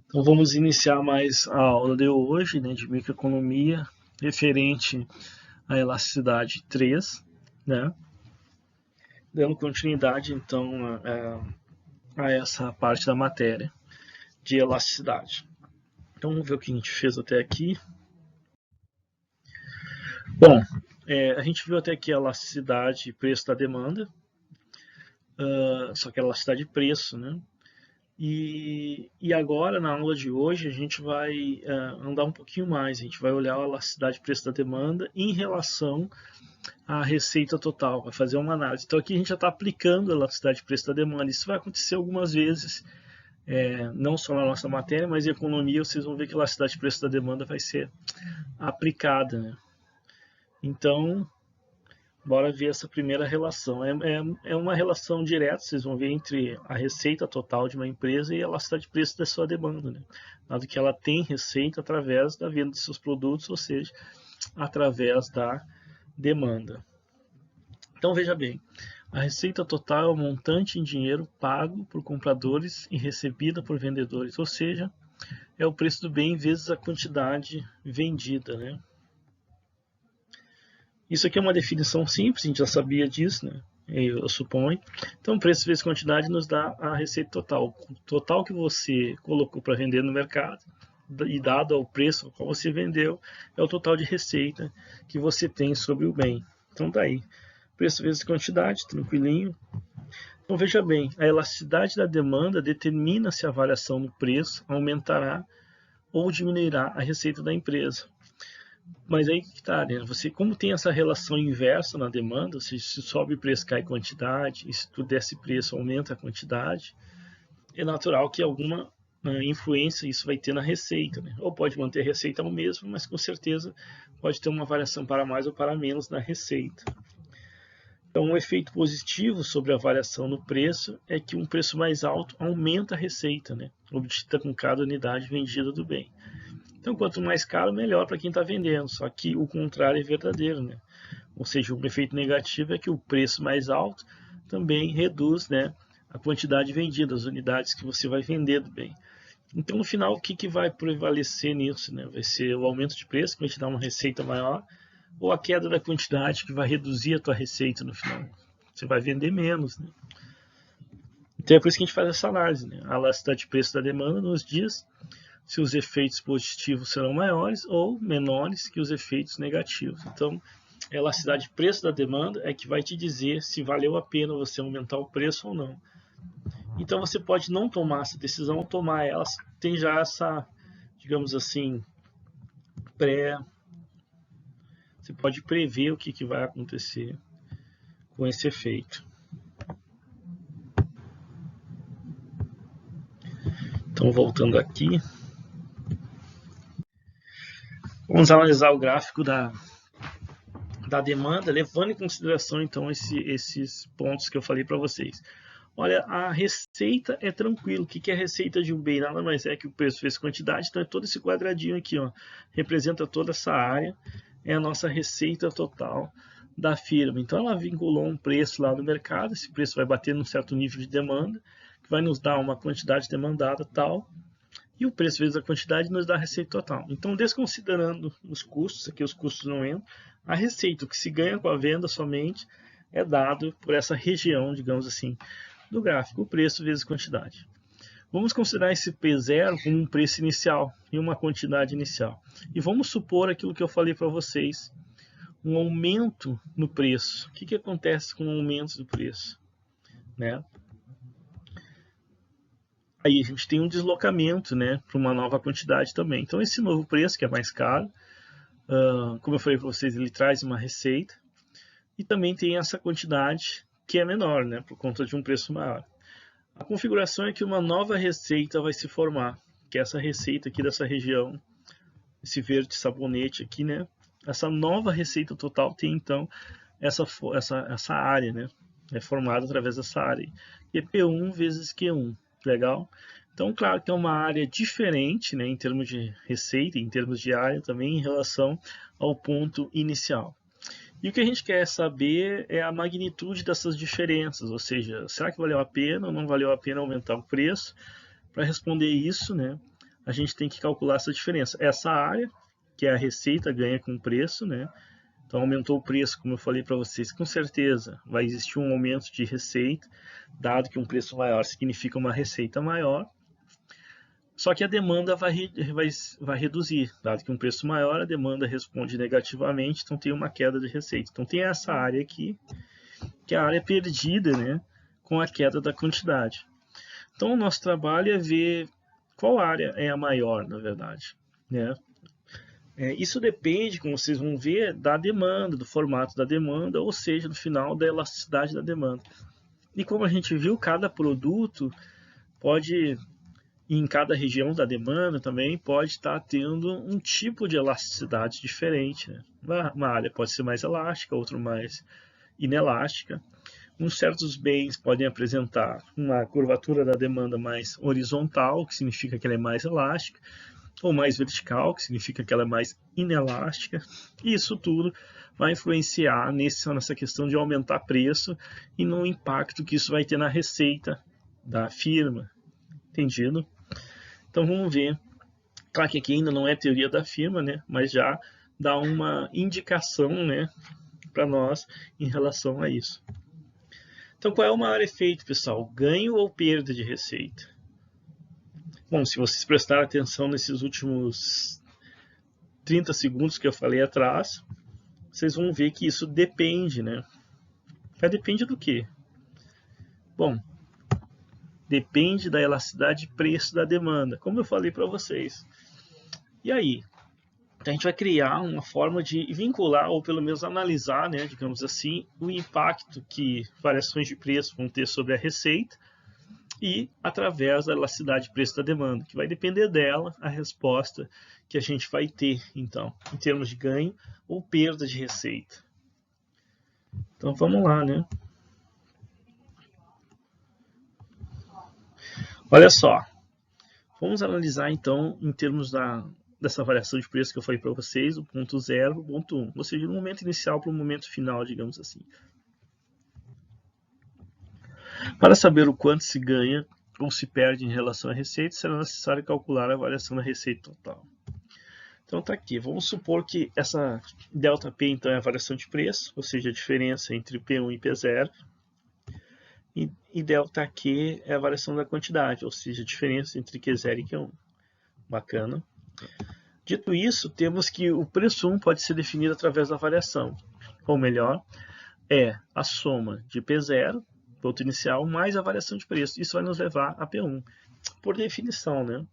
Então vamos iniciar mais a aula de hoje, né, de microeconomia, referente à elasticidade 3, né, dando continuidade então a essa parte da matéria de elasticidade. Então vamos ver o que a gente fez até aqui. Bom, a gente viu até aqui a elasticidade e preço da demanda, só que a elasticidade de preço, né? E agora, na aula de hoje, a gente vai andar um pouquinho mais. A gente vai olhar a elasticidade preço da demanda em relação à receita total, vai fazer uma análise. Então aqui a gente já está aplicando a elasticidade preço da demanda. Isso vai acontecer algumas vezes, não só na nossa matéria, mas em economia vocês vão ver que a elasticidade preço da demanda vai ser aplicada, né? Então, bora ver essa primeira relação. É uma relação direta, vocês vão ver, entre a receita total de uma empresa e a elasticidade de preço da sua demanda, né? Dado que ela tem receita através da venda de seus produtos, ou seja, através da demanda. Então veja bem, a receita total é o montante em dinheiro pago por compradores e recebida por vendedores, ou seja, é o preço do bem vezes a quantidade vendida, né? Isso aqui é uma definição simples, a gente já sabia disso, né? Eu suponho. Então, preço vezes quantidade nos dá a receita total. O total que você colocou para vender no mercado e dado ao preço ao qual você vendeu, é o total de receita que você tem sobre o bem. Então, tá aí. Preço vezes quantidade, tranquilinho. Então, veja bem, a elasticidade da demanda determina se a variação no preço aumentará ou diminuirá a receita da empresa. Mas aí que está, né? Você, como tem essa relação inversa na demanda, se sobe o preço, cai quantidade, e se tu desce preço, aumenta a quantidade, é natural que alguma influência isso vai ter na receita, né? Ou pode manter a receita ao mesmo, mas com certeza pode ter uma variação para mais ou para menos na receita. Então, um efeito positivo sobre a variação no preço é que um preço mais alto aumenta a receita, né, obtida com cada unidade vendida do bem. Então, quanto mais caro, melhor para quem está vendendo. Só que o contrário é verdadeiro, né? Ou seja, um efeito negativo é que o preço mais alto também reduz, né, a quantidade vendida, as unidades que você vai vender do bem. Então, no final, o que vai prevalecer nisso, né? Vai ser o aumento de preço, que vai te dar uma receita maior, ou a queda da quantidade, que vai reduzir a tua receita no final. Você vai vender menos, né? Então é por isso que a gente faz essa análise, né? A elasticidade de preço da demanda nos diz se os efeitos positivos serão maiores ou menores que os efeitos negativos. Então, a elasticidade de preço da demanda é que vai te dizer se valeu a pena você aumentar o preço ou não. Então, você pode não tomar essa decisão ou tomar ela, tem já essa, digamos assim, você pode prever o que vai acontecer com esse efeito. Então, voltando aqui, vamos analisar o gráfico da demanda, levando em consideração então esses pontos que eu falei para vocês. Olha, a receita é tranquilo. O que é a receita de um bem? Nada mais é que o preço vezes quantidade. Então é todo esse quadradinho aqui, ó, representa toda essa área, é a nossa receita total da firma. Então ela vinculou um preço lá no mercado, esse preço vai bater num certo nível de demanda, que vai nos dar uma quantidade demandada tal, e o preço vezes a quantidade nos dá a receita total. Então, desconsiderando os custos, aqui os custos não entram, a receita, o que se ganha com a venda somente, é dado por essa região, digamos assim, do gráfico, o preço vezes quantidade. Vamos considerar esse P0 como um preço inicial e uma quantidade inicial. E vamos supor aquilo que eu falei para vocês, um aumento no preço. O que acontece com o aumento do preço? Né? Aí a gente tem um deslocamento, né, para uma nova quantidade também. Então esse novo preço, que é mais caro, como eu falei para vocês, ele traz uma receita e também tem essa quantidade que é menor, né, por conta de um preço maior. A configuração é que uma nova receita vai se formar, que é essa receita aqui dessa região, esse verde sabonete aqui, né? Essa nova receita total tem então essa área, né? É formada através dessa área, que é P1 vezes Q1. Legal? Então, claro que é uma área diferente, né, em termos de receita, em termos de área também, em relação ao ponto inicial. E o que a gente quer saber é a magnitude dessas diferenças, ou seja, será que valeu a pena ou não valeu a pena aumentar o preço? Para responder isso, né, a gente tem que calcular essa diferença. Essa área, que é a receita ganha com o preço, né? Então aumentou o preço, como eu falei para vocês, com certeza vai existir um aumento de receita, dado que um preço maior significa uma receita maior. Só que a demanda vai reduzir, dado que um preço maior, a demanda responde negativamente, então tem uma queda de receita. Então tem essa área aqui, que é a área perdida, né, com a queda da quantidade. Então o nosso trabalho é ver qual área é a maior, na verdade, né? Isso depende, como vocês vão ver, da demanda, do formato da demanda, ou seja, no final, da elasticidade da demanda. E como a gente viu, cada produto pode, em cada região da demanda também, pode estar tendo um tipo de elasticidade diferente, né? Uma área pode ser mais elástica, outra mais inelástica. Uns certos bens podem apresentar uma curvatura da demanda mais horizontal, que significa que ela é mais elástica, ou mais vertical, que significa que ela é mais inelástica. E isso tudo vai influenciar nessa questão de aumentar preço e no impacto que isso vai ter na receita da firma. Entendido? Então vamos ver. Claro que aqui ainda não é teoria da firma, né? Mas já dá uma indicação, né, para nós em relação a isso. Então qual é o maior efeito, pessoal? Ganho ou perda de receita? Bom, se vocês prestarem atenção nesses últimos 30 segundos que eu falei atrás, vocês vão ver que isso depende, né? Mas depende do quê? Bom, depende da elasticidade de preço da demanda, como eu falei para vocês. E aí? Então a gente vai criar uma forma de vincular, ou pelo menos analisar, né, digamos assim, o impacto que variações de preço vão ter sobre a receita, e através da elasticidade de preço da demanda, que vai depender dela a resposta que a gente vai ter, então, em termos de ganho ou perda de receita. Então vamos lá, né? Olha só, vamos analisar então em termos dessa variação de preço que eu falei para vocês, o ponto 0 e o ponto 1, ou seja, do momento inicial para o momento final, digamos assim. Para saber o quanto se ganha ou se perde em relação à receita, será necessário calcular a variação da receita total. Então está aqui, vamos supor que essa ΔP então é a variação de preço, ou seja, a diferença entre P1 e P0, e ΔQ é a variação da quantidade, ou seja, a diferença entre Q0 e Q1. Bacana. Dito isso, temos que o preço 1 pode ser definido através da variação, ou melhor, é a soma de P0, ponto inicial, mais a variação de preço. Isso vai nos levar a P1, por definição, né?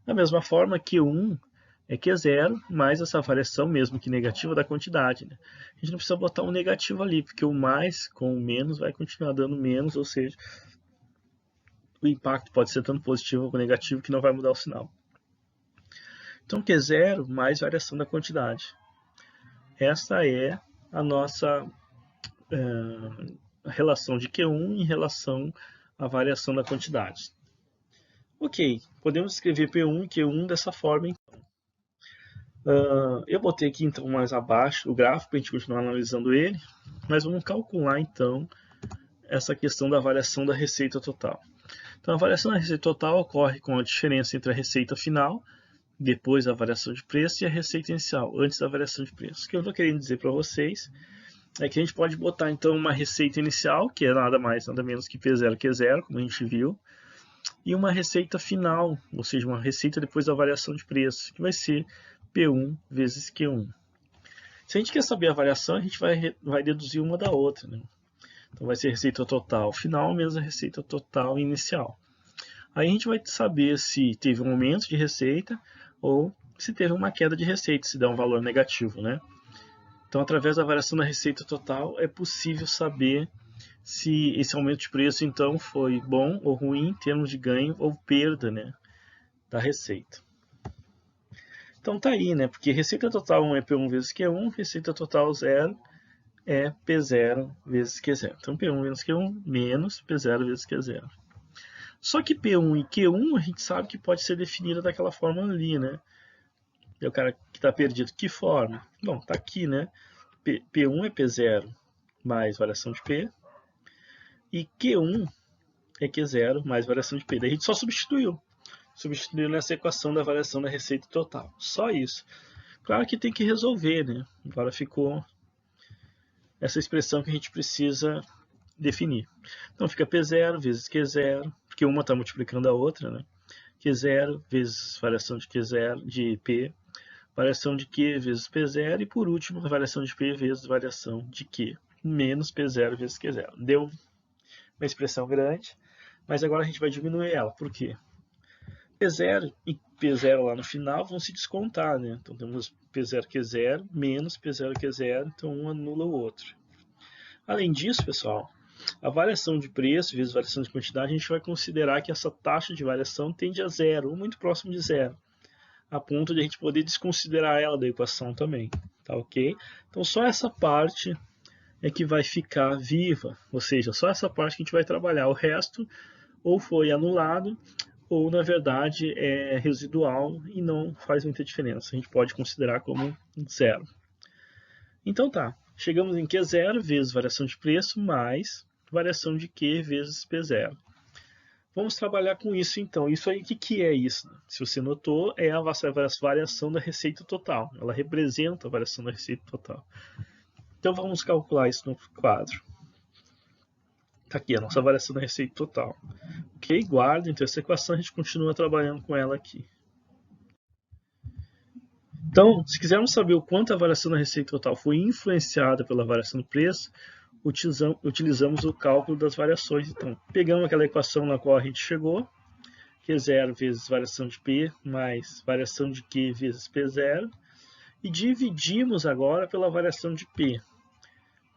Da mesma forma, Q1 é Q0 mais essa variação, mesmo que negativa, da quantidade, né? A gente não precisa botar um negativo ali, porque o mais com o menos vai continuar dando menos, ou seja, o impacto pode ser tanto positivo como negativo que não vai mudar o sinal. Então, Q0 mais variação da quantidade. Essa é a nossa relação de Q1 em relação à variação da quantidade. Ok, podemos escrever P1 e Q1 dessa forma, então. Eu botei aqui então mais abaixo o gráfico para a gente continuar analisando ele, mas vamos calcular então essa questão da variação da receita total. Então a variação da receita total ocorre com a diferença entre a receita final, depois da variação de preço, e a receita inicial, antes da variação de preço. O que eu estou querendo dizer para vocês é que a gente pode botar então uma receita inicial, que é nada mais, nada menos que P0, Q0, como a gente viu, e uma receita final, ou seja, uma receita depois da variação de preço, que vai ser P1 vezes Q1. Se a gente quer saber a variação, a gente vai deduzir uma da outra, né? Então vai ser receita total final menos a receita total inicial. Aí a gente vai saber se teve um aumento de receita ou se teve uma queda de receita, se der um valor negativo, né? Então, através da variação da receita total, é possível saber se esse aumento de preço, então, foi bom ou ruim em termos de ganho ou perda, né, da receita. Então, tá aí, né? Porque receita total 1 é P1 vezes Q1, receita total 0 é P0 vezes Q0. Então, P1 vezes Q1 menos P0 vezes Q0. Só que P1 e Q1 a gente sabe que pode ser definida daquela forma ali, né? E o cara que está perdido, que forma? Bom, tá aqui, né? P1 é P0 mais variação de P, e Q1 é Q0 mais variação de P. Daí a gente só substituiu. substituindo essa equação da variação da receita total. Só isso. Claro que tem que resolver, né? Agora ficou essa expressão que a gente precisa definir. Então fica P0 vezes Q0, porque uma está multiplicando a outra, né? Q0 vezes variação de Q0 de P, variação de Q vezes P0 e por último a variação de P vezes variação de Q menos P0 vezes Q0. Deu uma expressão grande, mas agora a gente vai diminuir ela. Por quê? P0 e P0 lá no final vão se descontar, né? Então temos P0 Q0 menos P0 Q0, então um anula o outro. Além disso, pessoal, a variação de preço vezes variação de quantidade, a gente vai considerar que essa taxa de variação tende a zero, ou muito próximo de zero, a ponto de a gente poder desconsiderar ela da equação também, tá ok? Então só essa parte é que vai ficar viva, ou seja, só essa parte que a gente vai trabalhar, o resto ou foi anulado, ou na verdade é residual e não faz muita diferença, a gente pode considerar como zero. Então tá, chegamos em Q0 vezes variação de preço mais variação de Q vezes P0. Vamos trabalhar com isso então. Isso aí, o que é isso? Se você notou, é a variação da receita total. Ela representa a variação da receita total. Então vamos calcular isso no quadro. Está aqui a nossa variação da receita total. Ok? Guarda, então essa equação a gente continua trabalhando com ela aqui. Então, se quisermos saber o quanto a variação da receita total foi influenciada pela variação do preço, utilizamos o cálculo das variações. Então, pegamos aquela equação na qual a gente chegou, Q0 vezes variação de P mais variação de Q vezes P0, e dividimos agora pela variação de P.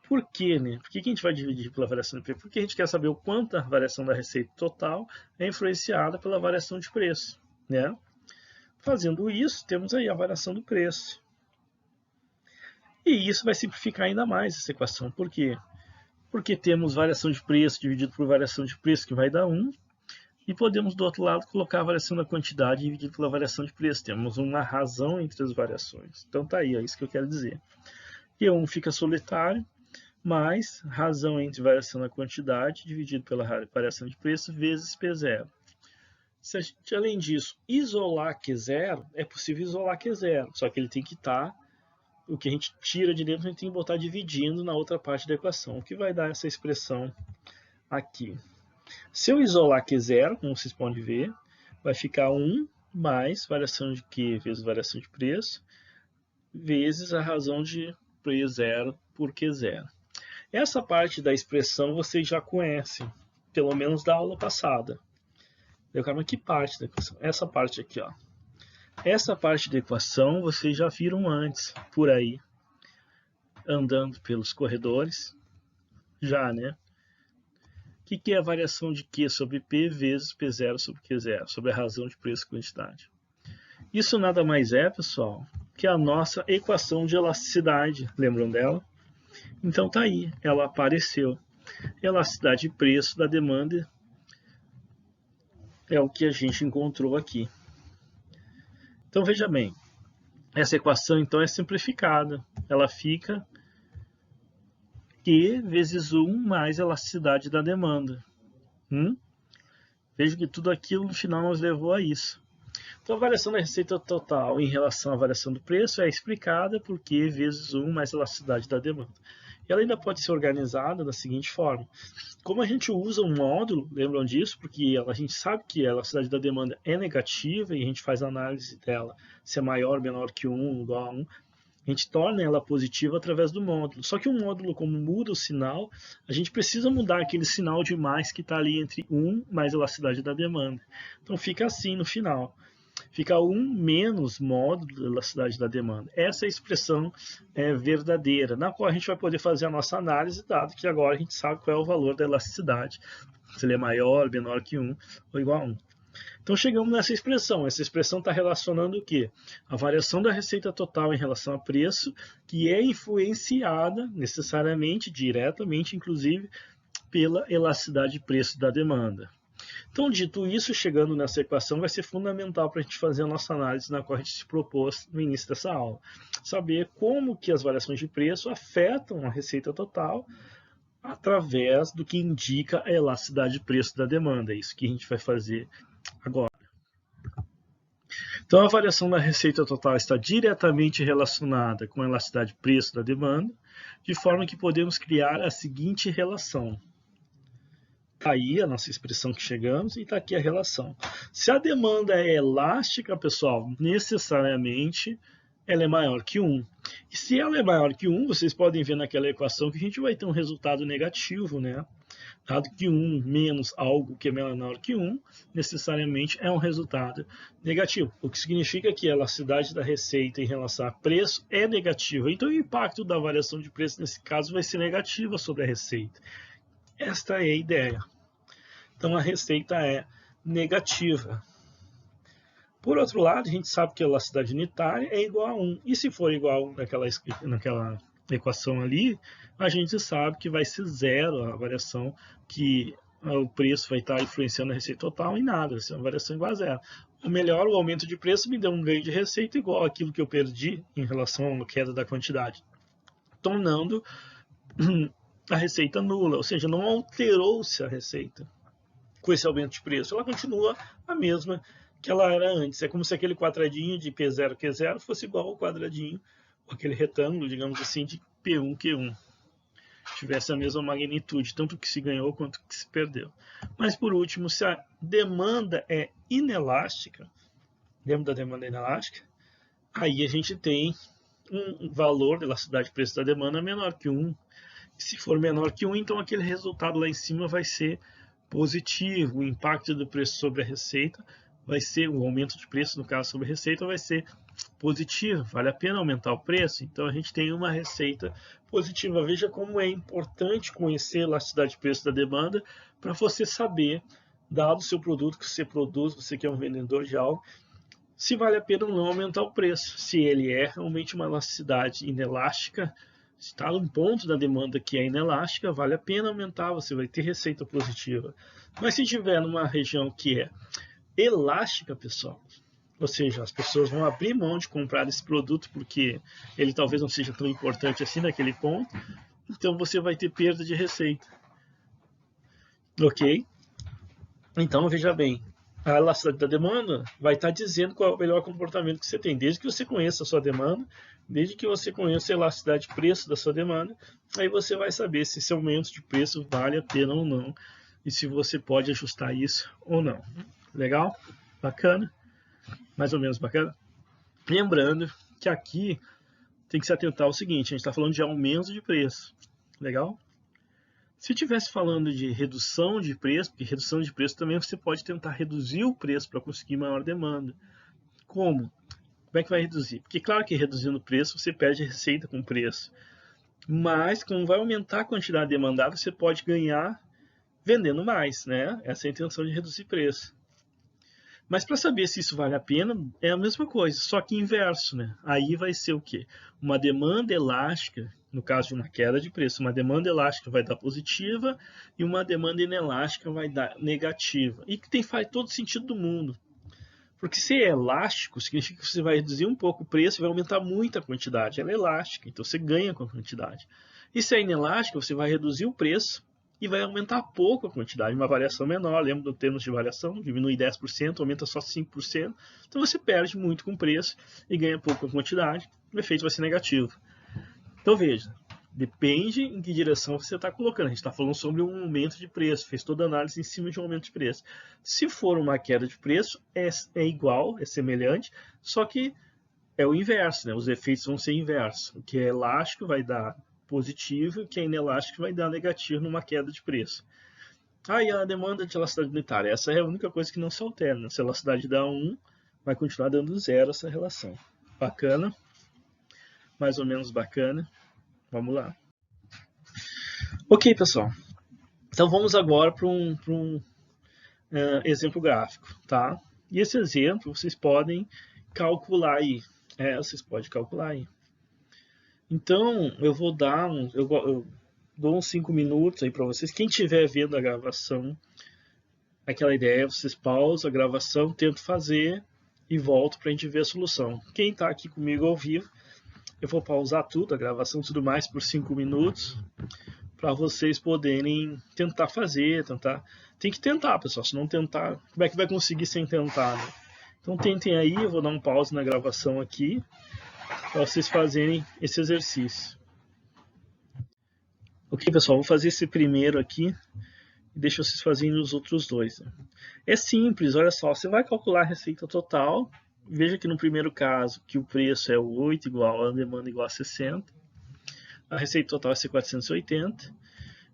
Por quê, né? Por que a gente vai dividir pela variação de P? Porque a gente quer saber o quanto a variação da receita total é influenciada pela variação de preço, né? Fazendo isso, temos aí a variação do preço. E isso vai simplificar ainda mais essa equação. Por quê? Porque temos variação de preço dividido por variação de preço, que vai dar 1. E podemos, do outro lado, colocar a variação da quantidade dividido pela variação de preço. Temos uma razão entre as variações. Então tá aí, é isso que eu quero dizer. Q1 fica solitário, mais razão entre variação da quantidade dividido pela variação de preço vezes P0. Se a gente, além disso, isolar Q0, é possível isolar Q0, só que ele tem que estar, o que a gente tira de dentro, a gente tem que botar dividindo na outra parte da equação, o que vai dar essa expressão aqui. Se eu isolar Q0, como vocês podem ver, vai ficar 1 mais variação de Q vezes variação de preço, vezes a razão de P0 por Q0. Essa parte da expressão vocês já conhecem, pelo menos da aula passada. Mas que parte da equação? Essa parte aqui, ó. Essa parte da equação vocês já viram antes, por aí, andando pelos corredores. Já, né? O que é a variação de Q sobre P vezes P0 sobre Q0, sobre a razão de preço e quantidade? Isso nada mais é, pessoal, que a nossa equação de elasticidade. Lembram dela? Então tá aí, ela apareceu. Elasticidade de preço da demanda é o que a gente encontrou aqui. Então veja bem, essa equação então é simplificada. Ela fica Q vezes 1 mais elasticidade da demanda. Veja que tudo aquilo no final nos levou a isso. Então a variação da receita total em relação à variação do preço é explicada por Q vezes 1 mais elasticidade da demanda. E ela ainda pode ser organizada da seguinte forma. Como a gente usa um módulo, lembram disso? Porque a gente sabe que a elasticidade da demanda é negativa e a gente faz a análise dela se é maior, menor que 1, igual a 1. A gente torna ela positiva através do módulo. Só que o módulo, como muda o sinal, a gente precisa mudar aquele sinal de mais que está ali entre 1 mais a elasticidade da demanda. Então fica assim no final. Fica 1 menos módulo da elasticidade da demanda. Essa expressão é verdadeira, na qual a gente vai poder fazer a nossa análise, dado que agora a gente sabe qual é o valor da elasticidade. Se ele é maior, menor que 1 ou igual a 1. Então chegamos nessa expressão. Essa expressão está relacionando o quê? A variação da receita total em relação a preço, que é influenciada necessariamente, diretamente, inclusive, pela elasticidade de preço da demanda. Então, dito isso, chegando nessa equação, vai ser fundamental para a gente fazer a nossa análise na qual a gente se propôs no início dessa aula. Saber como que as variações de preço afetam a receita total através do que indica a elasticidade de preço da demanda. É isso que a gente vai fazer agora. Então, a variação da receita total está diretamente relacionada com a elasticidade de preço da demanda, de forma que podemos criar a seguinte relação. Está aí a nossa expressão que chegamos e está aqui a relação. Se a demanda é elástica, pessoal, necessariamente ela é maior que 1. E se ela é maior que 1, vocês podem ver naquela equação que a gente vai ter um resultado negativo, né? Dado que 1 menos algo que é menor que 1, necessariamente é um resultado negativo. O que significa que a elasticidade da receita em relação a preço é negativa. Então, o impacto da variação de preço, nesse caso, vai ser negativa sobre a receita. Esta é a ideia. Então, a receita é negativa. Por outro lado, a gente sabe que a elasticidade unitária é igual a 1. E se for igual a 1 naquela equação ali, a gente sabe que vai ser zero a variação, que o preço vai estar influenciando a receita total em nada, vai ser uma variação igual a zero. Ou melhor, o aumento de preço me deu um ganho de receita igual àquilo que eu perdi em relação à queda da quantidade, tornando a receita nula, ou seja, não alterou-se a receita com esse aumento de preço, ela continua a mesma que ela era antes. É como se aquele quadradinho de P0, Q0 fosse igual ao quadradinho, aquele retângulo, digamos assim, de P1, Q1. Tivesse a mesma magnitude, tanto que se ganhou quanto que se perdeu. Mas, por último, se a demanda é inelástica, lembra da demanda inelástica? Aí a gente tem um valor de elasticidade de preço da demanda menor que 1. Se for menor que 1, então aquele resultado lá em cima vai ser positivo. O impacto do preço sobre a receita vai ser, o aumento de preço, no caso, sobre a receita, vai ser positivo. Vale a pena aumentar o preço? Então, a gente tem uma receita positiva. Veja como é importante conhecer a elasticidade de preço da demanda para você saber, dado o seu produto que você produz, você que é um vendedor de algo, se vale a pena ou não aumentar o preço. Se ele é realmente uma elasticidade inelástica, se está num ponto da demanda que é inelástica, vale a pena aumentar, você vai ter receita positiva. Mas se tiver numa região que é elástica, pessoal, ou seja, as pessoas vão abrir mão de comprar esse produto porque ele talvez não seja tão importante assim naquele ponto, então você vai ter perda de receita. Ok? Então, veja bem, a elasticidade da demanda vai estar dizendo qual é o melhor comportamento que você tem, desde que você conheça a sua demanda, desde que você conheça a elasticidade de preço da sua demanda, aí você vai saber se esse aumento de preço vale a pena ou não, e se você pode ajustar isso ou não. Legal? Bacana? Mais ou menos bacana? Lembrando que aqui tem que se atentar ao seguinte, a gente está falando de aumento de preço. Legal? Se estivesse falando de redução de preço, porque redução de preço também você pode tentar reduzir o preço para conseguir maior demanda. Como? Como é que vai reduzir? Porque claro que reduzindo o preço você perde receita com o preço. Mas como vai aumentar a quantidade demandada, você pode ganhar vendendo mais, né? Essa é a intenção de reduzir preço. Mas para saber se isso vale a pena, é a mesma coisa, só que inverso, né? Aí vai ser o quê? Uma demanda elástica, no caso de uma queda de preço, uma demanda elástica vai dar positiva e uma demanda inelástica vai dar negativa. E que faz todo sentido do mundo. Porque se é elástico, significa que você vai reduzir um pouco o preço e vai aumentar muito a quantidade. Ela é elástica, então você ganha com a quantidade. E se é inelástico, você vai reduzir o preço e vai aumentar pouco a quantidade, uma variação menor. Lembra do termos de variação? Diminui 10%, aumenta só 5%. Então você perde muito com o preço e ganha pouco com a quantidade. O efeito vai ser negativo. Então veja, depende em que direção você está colocando. A gente está falando sobre um aumento de preço, fez toda a análise em cima de um aumento de preço. Se for uma queda de preço, é igual, é semelhante, só que é o inverso, né? Os efeitos vão ser inversos. O que é elástico vai dar positivo e o que é inelástico vai dar negativo numa queda de preço. Aí a demanda de elasticidade unitária, essa é a única coisa que não se altera, né? Se a elasticidade dá 1, vai continuar dando 0 essa relação. Bacana? Mais ou menos bacana? Vamos lá. Ok, pessoal. Então vamos agora para um exemplo gráfico, tá? E esse exemplo vocês podem calcular aí. Vocês podem calcular aí. Então, eu vou dar eu dou uns 5 minutos aí para vocês. Quem estiver vendo a gravação, aquela ideia, vocês pausam a gravação, tentam fazer e voltam para a gente ver a solução. Quem está aqui comigo ao vivo, eu vou pausar tudo, a gravação e tudo mais por 5 minutos, para vocês poderem tentar fazer, Tem que tentar, pessoal, se não tentar, como é que vai conseguir sem tentar, né? Então tentem aí, eu vou dar um pause na gravação aqui, para vocês fazerem esse exercício. Ok, pessoal, vou fazer esse primeiro aqui, e deixa vocês fazerem os outros dois. É simples, olha só, você vai calcular a receita total, veja que no primeiro caso, que o preço é o 8 igual a demanda igual a 60, a receita total vai ser 480,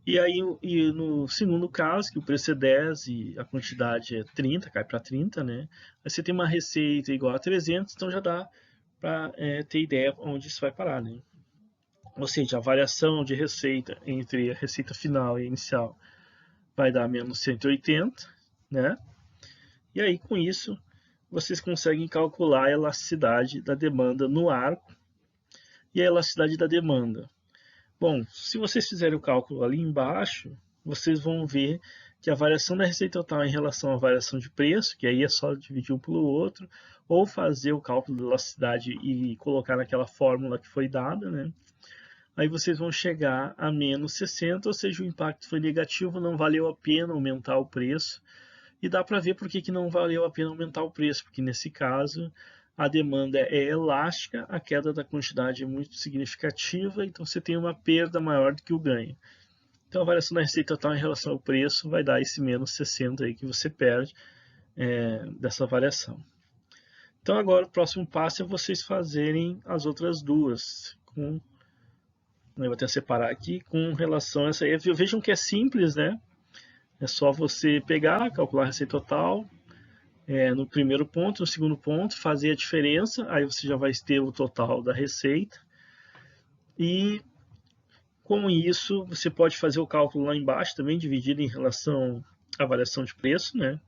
e aí no segundo caso, que o preço é 10 e a quantidade é 30, cai para 30, né? Aí você tem uma receita igual a 300, então já dá para ter ideia onde isso vai parar, né? Ou seja, a variação de receita entre a receita final e a inicial vai dar menos 180, né? E aí com isso vocês conseguem calcular a elasticidade da demanda no arco e a elasticidade da demanda. Bom, se vocês fizerem o cálculo ali embaixo, vocês vão ver que a variação da receita total em relação à variação de preço, que aí é só dividir um pelo outro, ou fazer o cálculo da elasticidade e colocar naquela fórmula que foi dada, né? Aí vocês vão chegar a menos 60, ou seja, o impacto foi negativo, não valeu a pena aumentar o preço. E dá para ver por que não valeu a pena aumentar o preço, porque nesse caso a demanda é elástica, a queda da quantidade é muito significativa, então você tem uma perda maior do que o ganho. Então a variação da receita total em relação ao preço vai dar esse menos 60 aí que você perde dessa variação. Então agora o próximo passo é vocês fazerem as outras duas. Eu vou até separar aqui com relação a essa aí. Vejam que é simples, né? É só você pegar, calcular a receita total, no primeiro ponto, no segundo ponto, fazer a diferença, aí você já vai ter o total da receita. E com isso, você pode fazer o cálculo lá embaixo também, dividido em relação à variação de preço, né?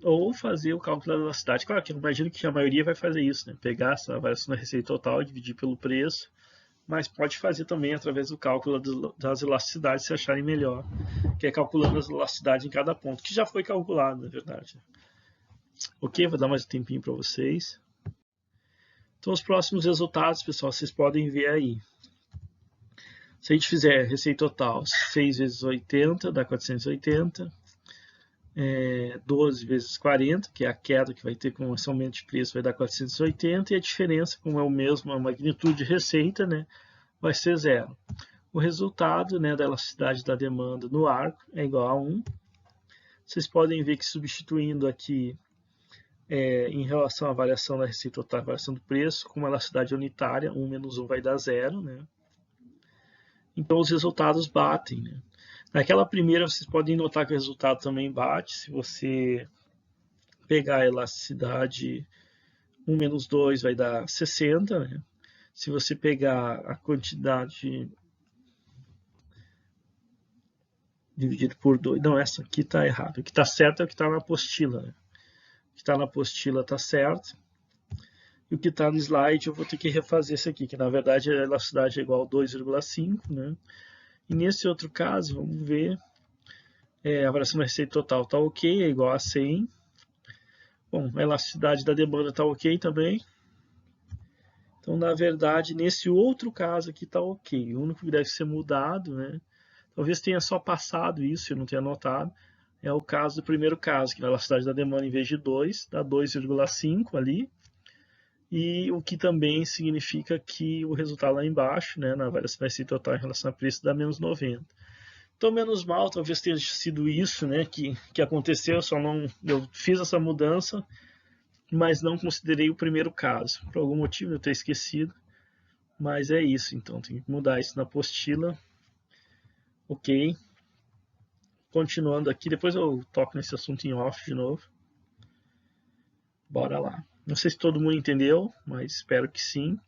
Ou fazer o cálculo da elasticidade. Claro que eu imagino que a maioria vai fazer isso, né? Pegar essa variação da receita total, dividir pelo preço, mas pode fazer também através do cálculo das elasticidades, se acharem melhor, que é calculando as elasticidades em cada ponto, que já foi calculado, na verdade. Ok, vou dar mais um tempinho para vocês. Então, os próximos resultados, pessoal, vocês podem ver aí. Se a gente fizer receita total 6 vezes 80, dá 480. 12 vezes 40, que é a queda que vai ter com esse aumento de preço, vai dar 480. E a diferença, como é o mesmo, a magnitude de receita, né, vai ser 0. O resultado, né, da elasticidade da demanda no arco é igual a 1. Vocês podem ver que substituindo aqui em relação à variação da receita total, variação do preço, com uma elasticidade unitária, 1 menos 1 vai dar 0, né? Então os resultados batem, né? Naquela primeira vocês podem notar que o resultado também bate, se você pegar a elasticidade 1 menos 2 vai dar 60, né? Se você pegar a quantidade dividido por 2, não, essa aqui está errada, o que está certo é o que está na apostila, né? O que está na apostila está certo, e o que está no slide eu vou ter que refazer isso aqui, que na verdade a elasticidade é igual a 2,5, né? E nesse outro caso, vamos ver, a variação da receita total está ok, é igual a 100. Bom, a elasticidade da demanda está ok também. Então, na verdade, nesse outro caso aqui está ok. O único que deve ser mudado, né? Talvez tenha só passado isso, eu não tenha notado. É o caso do primeiro caso, que a elasticidade da demanda, em vez de 2, dá 2,5 ali. E o que também significa que o resultado lá embaixo, né, na variação da receita total em relação a preço, dá menos 90. Então, menos mal, talvez tenha sido isso, né, que aconteceu, eu fiz essa mudança, mas não considerei o primeiro caso. Por algum motivo eu tenho esquecido, mas é isso, então tem que mudar isso na apostila. Ok. Continuando aqui, depois eu toco nesse assunto em off de novo. Bora lá. Não sei se todo mundo entendeu, mas espero que sim.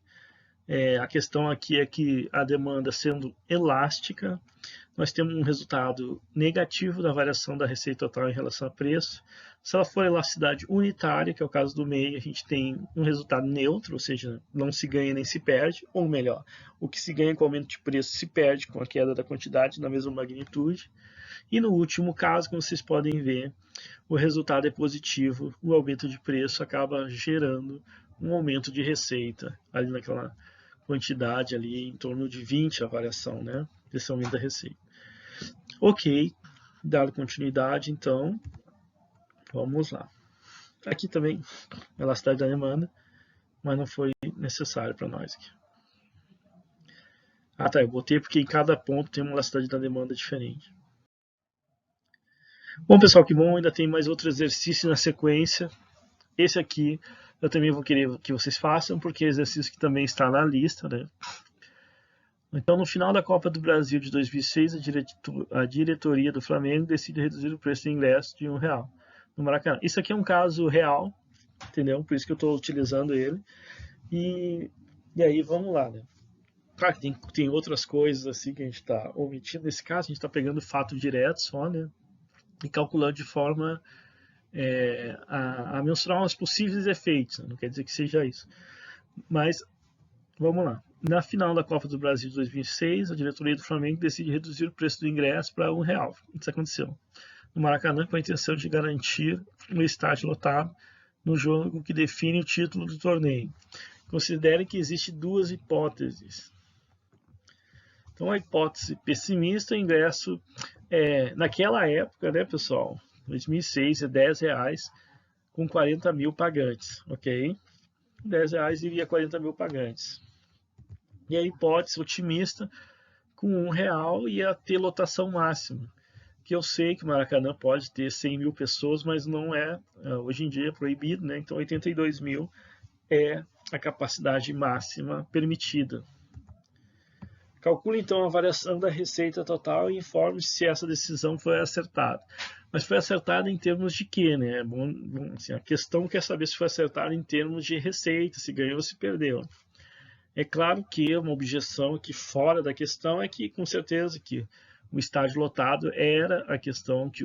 A questão aqui é que a demanda sendo elástica, nós temos um resultado negativo da variação da receita total em relação a preço. Se ela for elasticidade unitária, que é o caso do meio, a gente tem um resultado neutro, ou seja, não se ganha nem se perde, ou melhor, o que se ganha com o aumento de preço se perde com a queda da quantidade na mesma magnitude. E no último caso, como vocês podem ver, o resultado é positivo, o aumento de preço acaba gerando um aumento de receita ali naquela quantidade ali, em torno de 20 a variação, né, desse aumento da receita. Ok, dado continuidade, então, vamos lá. Aqui também, elasticidade da demanda, mas não foi necessário para nós aqui. Ah, tá, eu botei porque em cada ponto tem uma elasticidade da demanda diferente. Bom, pessoal, que bom, ainda tem mais outro exercício na sequência. Esse aqui eu também vou querer que vocês façam, porque é exercício que também está na lista, né? Então, no final da Copa do Brasil de 2006, a diretoria do Flamengo decide reduzir o preço do ingresso de R$1 no Maracanã. Isso aqui é um caso real, entendeu? Por isso que eu estou utilizando ele. E aí, vamos lá, né? Claro que tem outras coisas assim que a gente está omitindo. Nesse caso, a gente está pegando fato direto só, né? E calculando de forma a mensurar os possíveis efeitos. Né? Não quer dizer que seja isso. Mas, vamos lá. Na final da Copa do Brasil de 2006, a diretoria do Flamengo decide reduzir o preço do ingresso para R$1. Isso aconteceu no Maracanã com a intenção de garantir um estádio lotado no jogo que define o título do torneio. Considere que existem duas hipóteses. Então, a hipótese pessimista, o ingresso, naquela época, né, pessoal, 2006, é R$10 com 40 mil pagantes, ok? R$10 iria 40 mil pagantes. E a hipótese otimista, com R$1 ia ter lotação máxima. Que eu sei que o Maracanã pode ter 100 mil pessoas, mas não é, hoje em dia é proibido, né? Então 82 mil é a capacidade máxima permitida. Calcule então a variação da receita total e informe se essa decisão foi acertada. Mas foi acertada em termos de quê, né? Bom, assim, a questão quer saber se foi acertada em termos de receita, se ganhou ou se perdeu. É claro que uma objeção aqui fora da questão é que, com certeza, que o estádio lotado era a questão que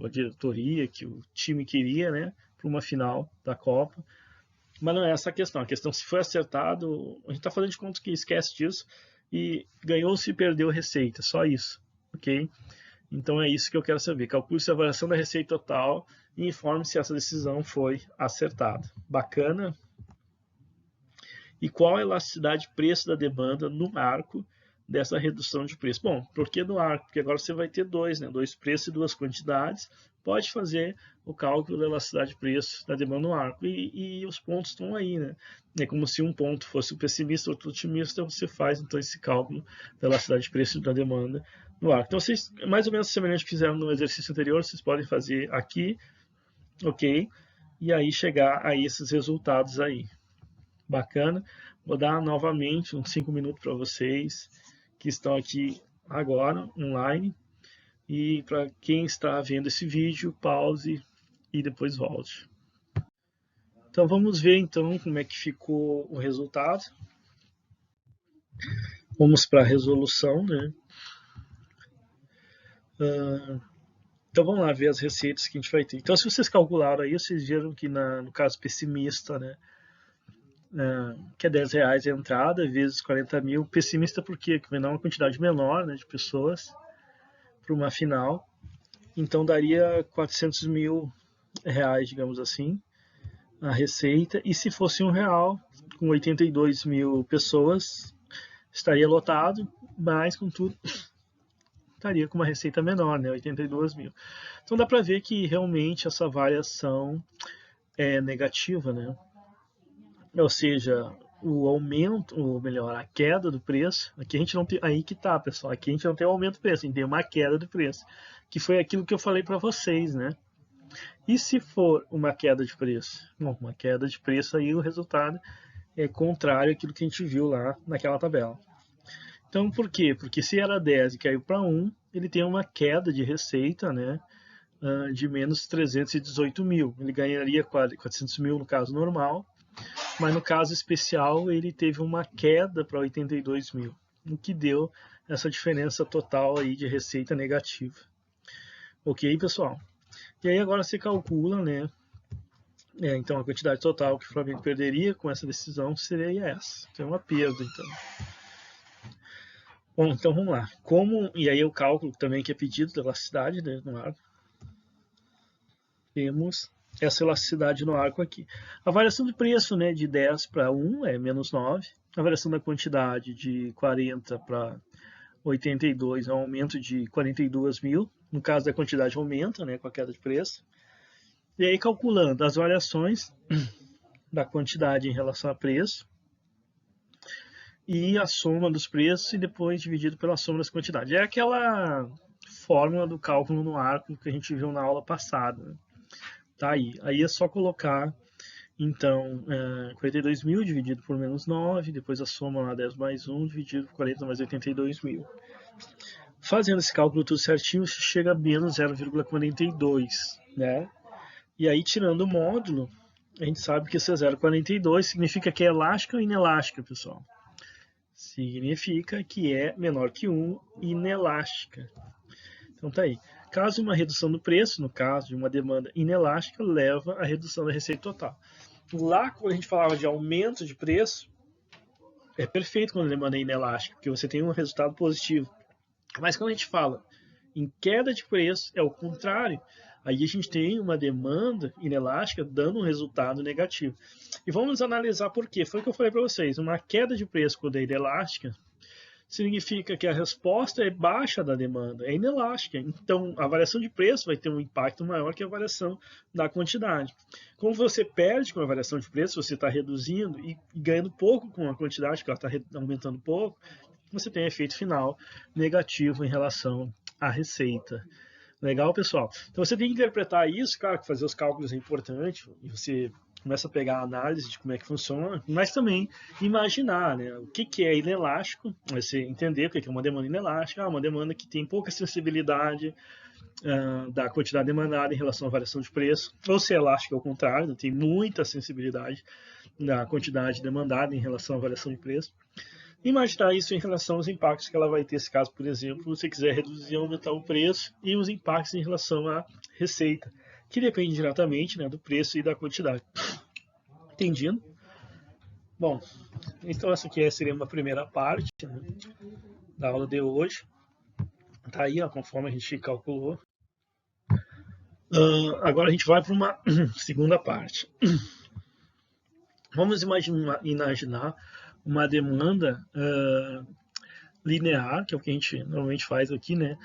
a diretoria, que o time queria, né, para uma final da Copa. Mas não é essa a questão. A questão se foi acertado, a gente está fazendo de conta que esquece disso, e ganhou se perdeu receita, só isso, ok? Então é isso que eu quero saber. Calcule-se a variação da receita total e informe se essa decisão foi acertada. Bacana? E qual a elasticidade de preço da demanda no arco dessa redução de preço? Bom, por que no arco? Porque agora você vai ter dois, né? Dois preços e duas quantidades. Pode fazer o cálculo da elasticidade de preço da demanda no arco. E os pontos estão aí, né? É como se um ponto fosse o pessimista, outro otimista, você faz então esse cálculo da elasticidade de preço da demanda no arco. Então, vocês, mais ou menos semelhante ao que fizeram no exercício anterior, vocês podem fazer aqui, ok? E aí chegar a esses resultados aí. Bacana. Vou dar novamente uns 5 minutos para vocês que estão aqui agora, online. E para quem está vendo esse vídeo, pause e depois volte. Então vamos ver então como é que ficou o resultado. Vamos para a resolução, né? Então vamos lá ver as receitas que a gente vai ter. Então se vocês calcularam aí, vocês viram que no caso pessimista, né? Que é R$10 a entrada, vezes 40 mil. Pessimista por quê? Porque vai dar uma quantidade menor, né, de pessoas para uma final. Então daria R$400 mil, digamos assim, a receita. E se fosse R$1, com 82 mil pessoas, estaria lotado, mas contudo estaria com uma receita menor, né, 82 mil. Então dá para ver que realmente essa variação é negativa, né? Ou seja, o aumento, ou melhor, a queda do preço, aqui a gente não tem, aí que tá, pessoal, aqui a gente não tem um aumento do preço, a gente tem uma queda do preço, que foi aquilo que eu falei para vocês, né? E se for uma queda de preço? Bom, uma queda de preço aí o resultado é contrário àquilo que a gente viu lá naquela tabela. Então, por quê? Porque se era 10 e caiu para 1, ele tem uma queda de receita, né? De menos 318 mil. Ele ganharia 400 mil no caso normal, mas no caso especial ele teve uma queda para 82 mil, o que deu essa diferença total aí de receita negativa. Ok, pessoal? E aí agora você calcula, né? Então a quantidade total que o Flamengo perderia com essa decisão seria essa. Então é uma perda, então. Bom, então vamos lá. E aí o cálculo também que é pedido da elasticidade, né, no arco. Temos essa elasticidade no arco aqui. A variação de preço, né, de 10 para 1 é menos 9. A variação da quantidade de 40 para 82 é um aumento de 42 mil. No caso da quantidade aumenta, né, com a queda de preço. E aí calculando as variações da quantidade em relação a preço e a soma dos preços e depois dividido pela soma das quantidades. É aquela fórmula do cálculo no arco que a gente viu na aula passada, né? Tá aí. Aí é só colocar, então, 42.000 dividido por menos 9, depois a soma lá 10 mais 1 dividido por 40 mais 82.000. Fazendo esse cálculo tudo certinho, você chega a menos 0,42, né? E aí, tirando o módulo, a gente sabe que esse 0,42 significa que é elástica ou inelástica, pessoal? Significa que é menor que 1 e inelástica. Então tá aí. Caso uma redução do preço, no caso de uma demanda inelástica, leva à redução da receita total. Lá, quando a gente falava de aumento de preço, é perfeito quando a demanda é inelástica, porque você tem um resultado positivo. Mas quando a gente fala em queda de preço, é o contrário. Aí a gente tem uma demanda inelástica dando um resultado negativo. E vamos analisar por quê. Foi o que eu falei para vocês. Uma queda de preço quando é inelástica significa que a resposta é baixa da demanda, é inelástica. Então, a variação de preço vai ter um impacto maior que a variação da quantidade. Como você perde com a variação de preço, você está reduzindo e ganhando pouco com a quantidade, porque ela está aumentando pouco, você tem efeito final negativo em relação à receita. Legal, pessoal? Então você tem que interpretar isso, claro que fazer os cálculos é importante, e você começa a pegar a análise de como é que funciona, mas também imaginar, né, o que é inelástico, você entender o que é uma demanda inelástica, uma demanda que tem pouca sensibilidade da quantidade demandada em relação à variação de preço, ou se é elástica ao contrário, tem muita sensibilidade da quantidade demandada em relação à variação de preço. Imaginar isso em relação aos impactos que ela vai ter, se caso, por exemplo, você quiser reduzir ou aumentar o preço, e os impactos em relação à receita, que depende diretamente, né, do preço e da quantidade. Entendido? Bom, então essa aqui seria uma primeira parte, né, da aula de hoje. Tá aí, ó, conforme a gente calculou. Agora a gente vai para uma segunda parte. Vamos imaginar uma demanda linear, que é o que a gente normalmente faz aqui, né?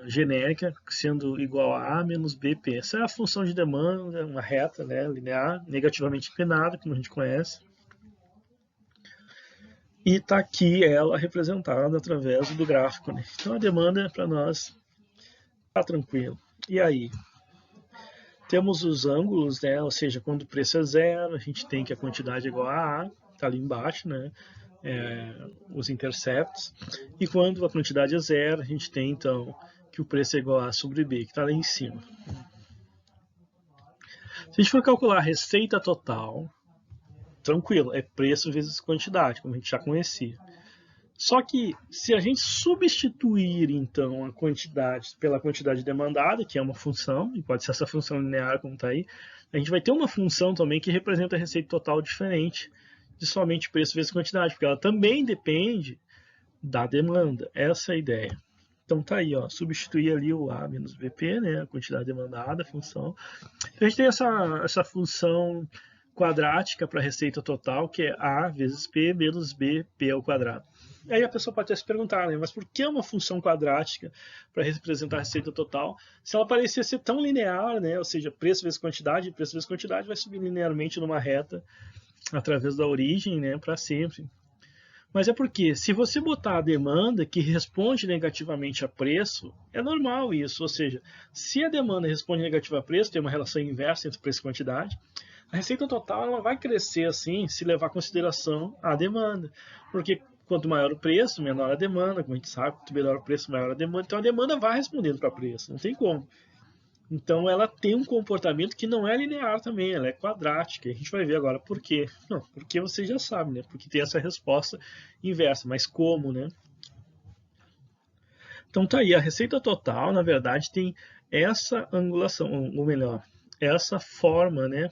Genérica, sendo igual a A menos BP. Essa é a função de demanda, uma reta, né, linear, negativamente inclinada, como a gente conhece. E está aqui ela representada através do gráfico, né? Então a demanda para nós está tranquilo. E aí? Temos os ângulos, né? Ou seja, quando o preço é zero, a gente tem que a quantidade é igual a A, está ali embaixo, né? Os interceptos. E quando a quantidade é zero, a gente tem então que o preço é igual a A sobre B, que está lá em cima. Se a gente for calcular a receita total, tranquilo, é preço vezes quantidade, como a gente já conhecia. Só que se a gente substituir então a quantidade pela quantidade demandada, que é uma função, e pode ser essa função linear como está aí, a gente vai ter uma função também que representa a receita total diferente de somente preço vezes quantidade, porque ela também depende da demanda. Essa é a ideia. Então tá aí, ó, substituir ali o A menos BP, né, a quantidade demandada, a função. Então a gente tem essa função quadrática para a receita total, que é A vezes P menos B, P ao quadrado. E aí a pessoa pode até se perguntar, né, mas por que uma função quadrática para representar a receita total, se ela parecia ser tão linear, né, ou seja, preço vezes quantidade vai subir linearmente numa reta através da origem, né, para sempre. Mas é porque, se você botar a demanda que responde negativamente a preço, é normal isso. Ou seja, se a demanda responde negativa a preço, tem uma relação inversa entre preço e quantidade, a receita total ela vai crescer assim, se levar em consideração a demanda. Porque quanto maior o preço, menor a demanda. Como a gente sabe, quanto menor o preço, maior a demanda. Então a demanda vai respondendo para preço, não tem como. Então ela tem um comportamento que não é linear também, ela é quadrática. A gente vai ver agora por quê. Não, porque você já sabe, né? Porque tem essa resposta inversa, mas como, né? Então tá aí, a receita total, na verdade, tem essa angulação, ou melhor, essa forma, né?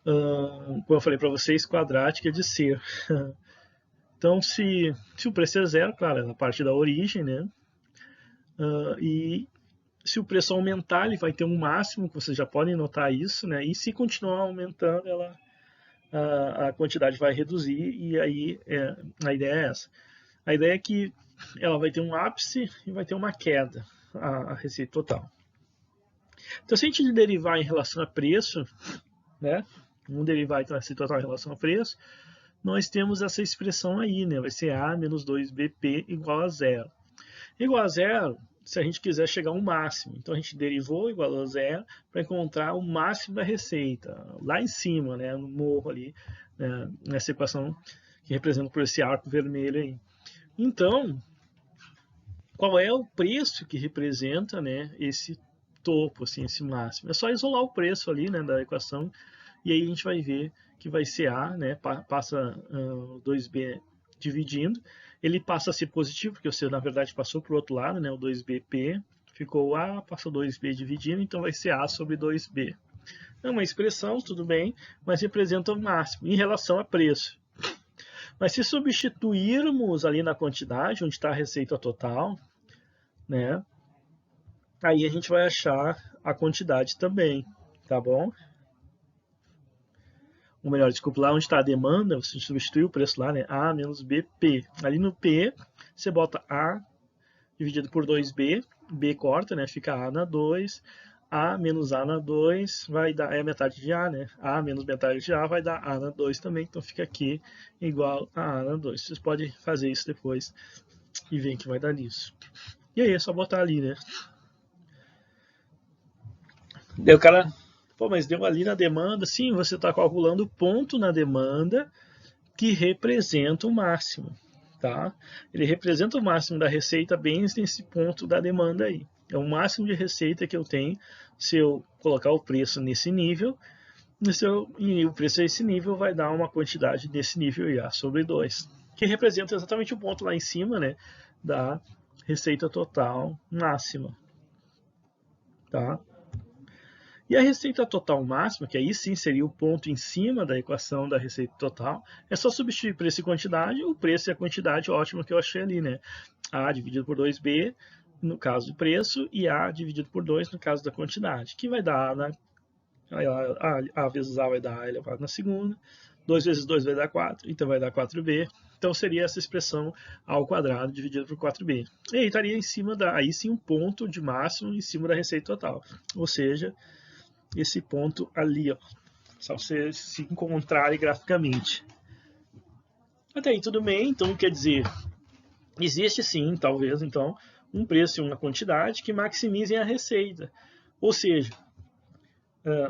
Como eu falei para vocês, quadrática de ser. Então, se o preço é zero, claro, é na parte da origem, né? E se o preço aumentar, ele vai ter um máximo, que vocês já podem notar isso, né? E se continuar aumentando, a quantidade vai reduzir, e aí a ideia é essa. A ideia é que ela vai ter um ápice e vai ter uma queda, a receita total. Então, se a gente derivar em relação a preço, né? Vamos derivar então esse total em relação a preço, nós temos essa expressão aí, né? Vai ser A menos 2BP igual a zero. Igual a zero, se a gente quiser chegar a um máximo. Então, a gente derivou igual a zero para encontrar o máximo da receita, lá em cima, né? No morro ali, né? Nessa equação que representa por esse arco vermelho aí. Então, qual é o preço que representa, né, esse topo, assim, esse máximo? É só isolar o preço ali, né, da equação, e aí a gente vai ver que vai ser A, né, passa 2B dividindo, ele passa a ser positivo, porque você, na verdade, passou para o outro lado, né, o 2BP, ficou A, passou 2B dividindo, então vai ser A sobre 2B. É uma expressão, tudo bem, mas representa o máximo em relação a preço. Mas se substituirmos ali na quantidade, onde está a receita total, né? Aí a gente vai achar a quantidade também, tá bom? Ou melhor, desculpa, lá onde está a demanda, você substitui o preço lá, né? A menos BP. Ali no P, você bota A dividido por 2B, B corta, né? Fica A na 2, A menos A na 2 vai dar, é a metade de A, né? A menos metade de A vai dar A na 2 também, então fica aqui igual a A na 2. Vocês podem fazer isso depois e ver que vai dar nisso. E aí é só botar ali, né? Daí o cara, pô, mas deu ali na demanda. Sim, você está calculando o ponto na demanda que representa o máximo, tá? Ele representa o máximo da receita bem nesse ponto da demanda aí. É o máximo de receita que eu tenho se eu colocar o preço nesse nível. E o preço a esse nível vai dar uma quantidade desse nível A sobre 2, que representa exatamente o ponto lá em cima, né, da receita total máxima, tá? E a receita total máxima, que aí sim seria o ponto em cima da equação da receita total, é só substituir preço e quantidade, o preço e a quantidade ótima que eu achei ali, né? A dividido por 2B, no caso do preço, e A dividido por 2 no caso da quantidade, que vai dar A vezes A vai dar A elevado na segunda, 2 vezes 2 vai dar 4, então vai dar 4B. Então seria essa expressão A ao quadrado dividido por 4B. E aí estaria em cima aí sim um ponto de máximo em cima da receita total. Ou seja, esse ponto ali, ó, só você se encontrarem graficamente. Até aí tudo bem, então quer dizer, existe sim, talvez, então, um preço e uma quantidade que maximizem a receita. Ou seja,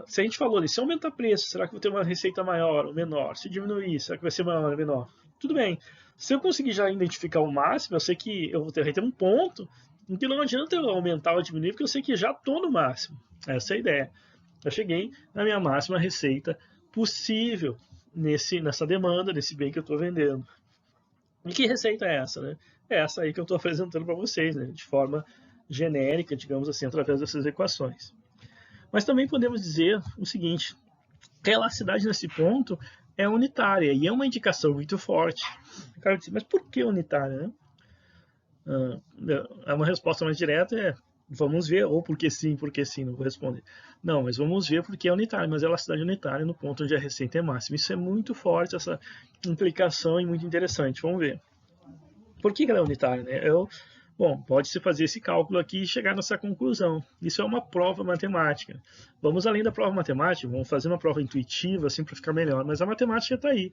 se a gente falou ali, se aumentar preço, será que vou ter uma receita maior ou menor? Se diminuir, será que vai ser maior ou menor? Tudo bem. Se eu conseguir já identificar o máximo, eu sei que eu vou ter um ponto em que não adianta eu aumentar ou diminuir, porque eu sei que já estou no máximo. Essa é a ideia. Eu cheguei na minha máxima receita possível nessa demanda, nesse bem que eu estou vendendo. E que receita é essa, né? É essa aí que eu estou apresentando para vocês, né? De forma genérica, digamos assim, através dessas equações. Mas também podemos dizer o seguinte, que a elasticidade nesse ponto é unitária, e é uma indicação muito forte. O cara diz, mas por que unitária, né? É uma resposta mais direta, vamos ver, ou porque sim, não vou responder. Não, mas vamos ver porque é unitária, mas é elasticidade unitária no ponto onde a receita é máxima. Isso é muito forte, essa implicação, e muito interessante. Vamos ver. Por que ela é unitária, né? Bom, pode-se fazer esse cálculo aqui e chegar nessa conclusão. Isso é uma prova matemática. Vamos além da prova matemática, vamos fazer uma prova intuitiva, assim, para ficar melhor, mas a matemática está aí.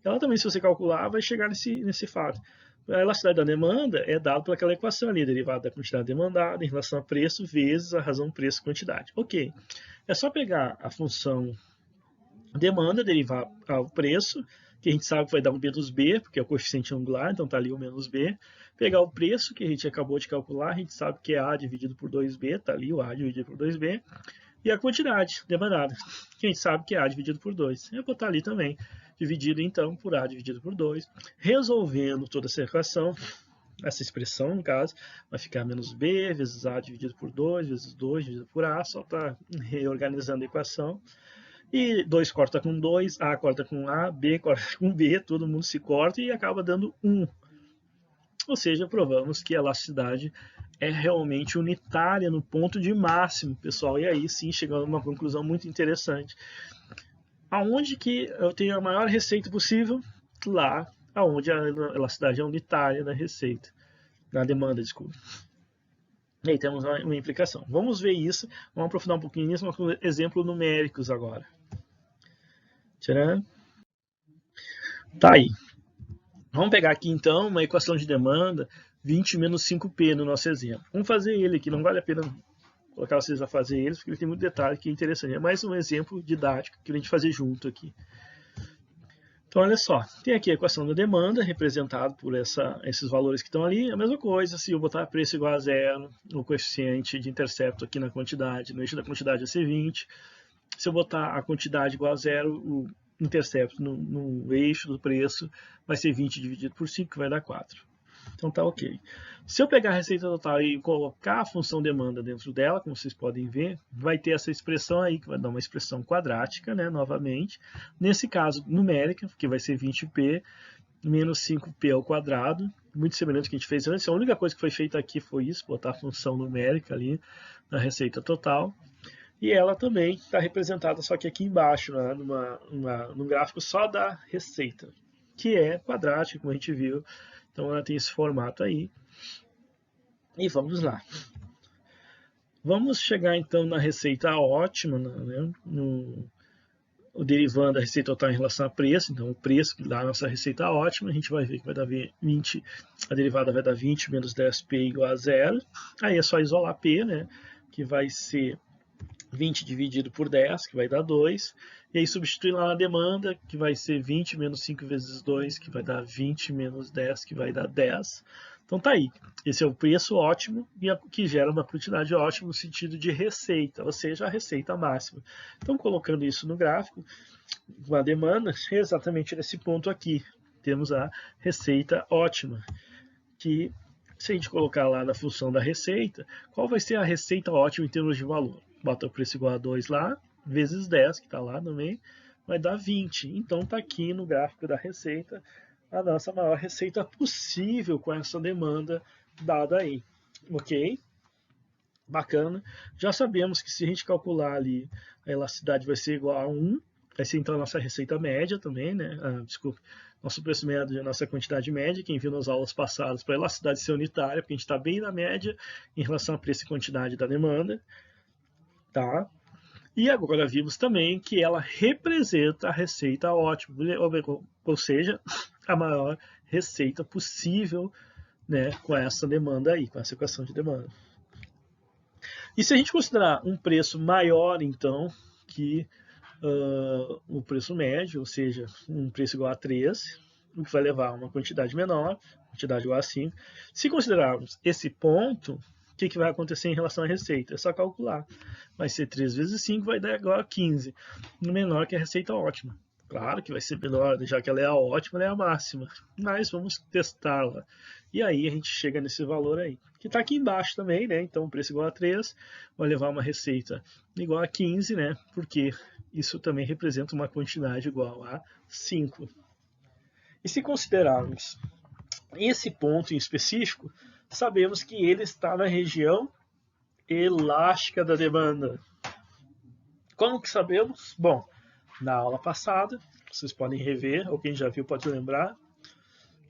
Ela também, se você calcular, vai chegar nesse fato. A elasticidade da demanda é dada por aquela equação ali, derivada da quantidade demandada em relação a preço vezes a razão preço-quantidade. Ok, é só pegar a função demanda, derivar o preço, que a gente sabe que vai dar um menos B, porque é o coeficiente angular, então está ali o menos B. Pegar o preço, que a gente acabou de calcular, a gente sabe que é A dividido por 2B, está ali o A dividido por 2B. E a quantidade demandada, que a gente sabe que é A dividido por 2. Eu vou botar ali também, dividido então por A dividido por 2. Resolvendo toda essa equação, essa expressão no caso, vai ficar menos B vezes A dividido por 2, vezes 2 dividido por A, só para reorganizando a equação. E 2 corta com 2, A corta com A, B corta com B, todo mundo se corta e acaba dando 1. Ou seja, provamos que a elasticidade é realmente unitária no ponto de máximo, pessoal. E aí sim, chegando a uma conclusão muito interessante. Aonde que eu tenho a maior receita possível? Lá aonde a elasticidade é unitária da receita, da demanda, desculpa. E aí temos uma implicação. Vamos ver isso, vamos aprofundar um pouquinho nisso, com exemplos numéricos agora. Tcharam. Tá aí. Vamos pegar aqui então uma equação de demanda 20 menos 5P no nosso exemplo. Vamos fazer ele aqui, não vale a pena colocar vocês a fazer eles, porque ele tem muito detalhe que é interessante. É mais um exemplo didático que a gente fazer junto aqui. Então, olha só, tem aqui a equação da demanda, representada por esses valores que estão ali. A mesma coisa, se eu botar preço igual a zero, o coeficiente de intercepto aqui na quantidade, no eixo da quantidade vai ser 20. Se eu botar a quantidade igual a zero, o intercepto no eixo do preço vai ser 20 dividido por 5, que vai dar 4. Então tá ok. Se eu pegar a receita total e colocar a função demanda dentro dela, como vocês podem ver, vai ter essa expressão aí, que vai dar uma expressão quadrática, né, novamente. Nesse caso, numérica, que vai ser 20P menos 5P ao quadrado, muito semelhante ao que a gente fez antes. A única coisa que foi feita aqui foi isso, botar a função numérica ali na receita total. E ela também está representada só que aqui embaixo, né, num gráfico só da receita, que é quadrática, como a gente viu. Então ela tem esse formato aí. E vamos lá. Vamos chegar então na receita ótima, né, o derivando da receita total em relação a preço. Então o preço que dá a nossa receita ótima, a gente vai ver que vai dar 20, a derivada vai dar 20 menos 10P igual a zero. Aí é só isolar P, né, que vai ser 20 dividido por 10, que vai dar 2. E aí substituir lá na demanda, que vai ser 20 menos 5 vezes 2, que vai dar 20 menos 10, que vai dar 10. Então tá aí. Esse é o preço ótimo, que gera uma quantidade ótima no sentido de receita, ou seja, a receita máxima. Então, colocando isso no gráfico, a demanda, exatamente nesse ponto aqui, temos a receita ótima, que se a gente colocar lá na função da receita, qual vai ser a receita ótima em termos de valor? Bota o preço igual a 2 lá, vezes 10, que está lá também, vai dar 20. Então está aqui no gráfico da receita a nossa maior receita possível com essa demanda dada aí. Ok? Bacana. Já sabemos que se a gente calcular ali, a elasticidade vai ser igual a 1, vai ser então a nossa receita média também, né? Desculpe, nosso preço médio é a nossa quantidade média. Quem viu nas aulas passadas para a elasticidade ser unitária, porque a gente está bem na média em relação a preço e quantidade da demanda. Tá? E agora vimos também que ela representa a receita ótima, ou seja, a maior receita possível, né, com essa demanda aí, com essa equação de demanda. E se a gente considerar um preço maior, então, que o preço médio, ou seja, um preço igual a 3, o que vai levar a uma quantidade menor, quantidade igual a 5. Se considerarmos esse ponto, o que vai acontecer em relação à receita? É só calcular. Vai ser 3 vezes 5, vai dar igual a 15. Menor que a receita ótima. Claro que vai ser menor, já que ela é a ótima, ela é a máxima. Mas vamos testá-la. E aí a gente chega nesse valor aí. Que está aqui embaixo também, né? Então, preço igual a 3 vai levar uma receita igual a 15, né? Porque isso também representa uma quantidade igual a 5. E se considerarmos esse ponto em específico, sabemos que ele está na região elástica da demanda. Como que sabemos? Bom, na aula passada, vocês podem rever, ou quem já viu pode lembrar,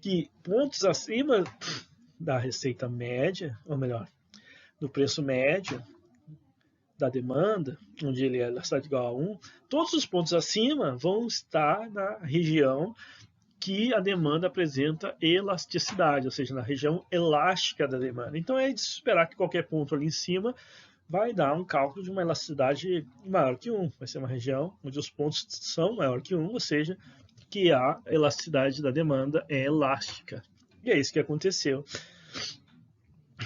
que pontos acima da receita média, ou melhor, do preço médio da demanda, onde ele é igual a 1, todos os pontos acima vão estar na região que a demanda apresenta elasticidade, ou seja, na região elástica da demanda. Então é de esperar que qualquer ponto ali em cima vai dar um cálculo de uma elasticidade maior que 1. Vai ser uma região onde os pontos são maior que 1, ou seja, que a elasticidade da demanda é elástica. E é isso que aconteceu.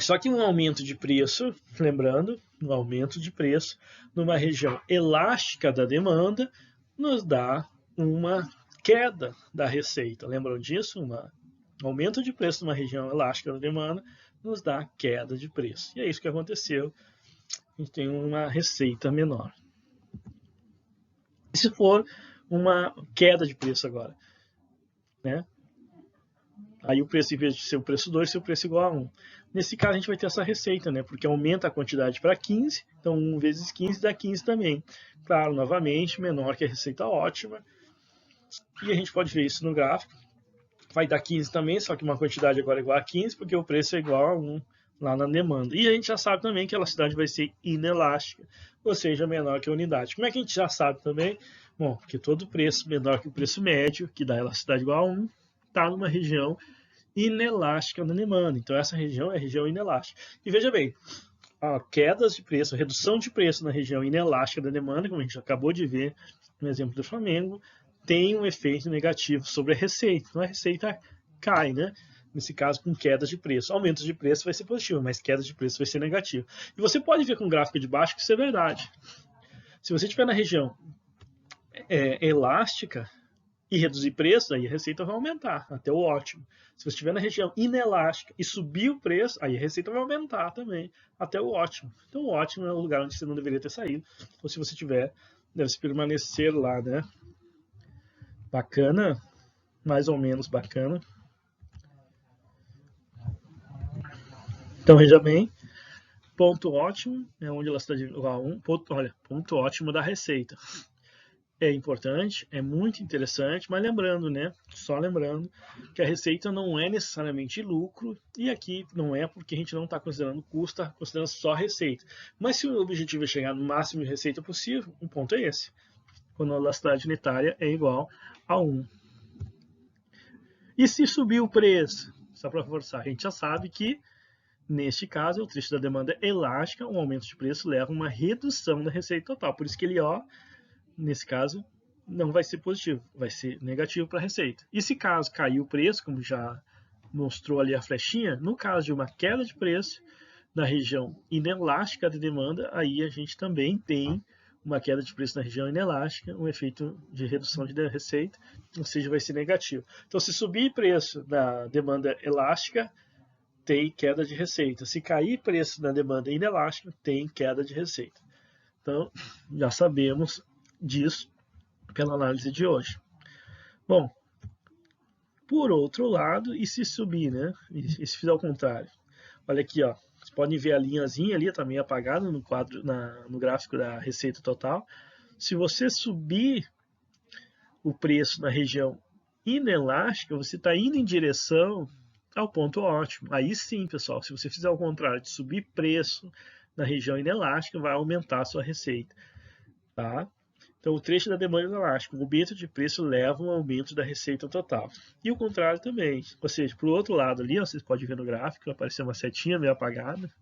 Só que um aumento de preço, lembrando, um aumento de preço numa região elástica da demanda nos dá uma queda da receita. Lembram disso? Um aumento de preço numa região elástica da demanda nos dá queda de preço. E é isso que aconteceu. A gente tem uma receita menor. E se for uma queda de preço agora, né? Aí o preço, em vez de ser o preço 2, ser o preço igual a 1. Nesse caso, a gente vai ter essa receita, né? Porque aumenta a quantidade para 15, então 1 vezes 15 dá 15 também. Claro, novamente, menor que a receita ótima. E a gente pode ver isso no gráfico. Vai dar 15 também, só que uma quantidade agora é igual a 15, porque o preço é igual a 1 lá na demanda. E a gente já sabe também que a elasticidade vai ser inelástica, ou seja, menor que a unidade. Como é que a gente já sabe também? Bom, porque todo preço menor que o preço médio, que dá elasticidade igual a 1, está numa região inelástica na demanda. Então essa região é a região inelástica. E veja bem, quedas de preço, redução de preço na região inelástica da demanda, como a gente acabou de ver no exemplo do Flamengo, tem um efeito negativo sobre a receita. Então a receita cai, né? Nesse caso, com quedas de preço. Aumentos de preço vai ser positivo, mas quedas de preço vai ser negativo. E você pode ver com o gráfico de baixo que isso é verdade. Se você estiver na região elástica e reduzir preço, aí a receita vai aumentar, até o ótimo. Se você estiver na região inelástica e subir o preço, aí a receita vai aumentar também, até o ótimo. Então o ótimo é o lugar onde você não deveria ter saído. Ou se você tiver, deve permanecer lá, né? Bacana, mais ou menos bacana. Então veja bem, ponto ótimo é onde ela está igual a 1. Ponto ótimo da receita. É importante, é muito interessante, mas lembrando, né? Só lembrando que a receita não é necessariamente lucro, e aqui não é porque a gente não está considerando custo, está considerando só receita. Mas se o objetivo é chegar no máximo de receita possível, um ponto é esse. Quando a elasticidade unitária é igual a 1. E se subir o preço? Só para forçar, a gente já sabe que neste caso, o trecho da demanda elástica, um aumento de preço leva a uma redução da receita total. Por isso que ele, nesse caso, não vai ser positivo, vai ser negativo para a receita. E se caso cair o preço, como já mostrou ali a flechinha, no caso de uma queda de preço na região inelástica de demanda, aí a gente também tem uma queda de preço na região inelástica, um efeito de redução de receita, ou seja, vai ser negativo. Então, se subir preço na demanda elástica, tem queda de receita. Se cair preço na demanda inelástica, tem queda de receita. Então, já sabemos disso pela análise de hoje. Bom, por outro lado, e se subir, né? E se fizer o contrário? Olha aqui, ó. Vocês podem ver a linhazinha ali, tá meio apagada no quadro, no gráfico da receita total. Se você subir o preço na região inelástica, você está indo em direção ao ponto ótimo. Aí sim, pessoal, se você fizer o contrário, de subir preço na região inelástica, vai aumentar a sua receita. Tá? Então, o trecho da demanda inelástica, o aumento de preço leva a um aumento da receita total. E o contrário também. Ou seja, para o outro lado ali, ó, vocês podem ver no gráfico, apareceu uma setinha meio apagada.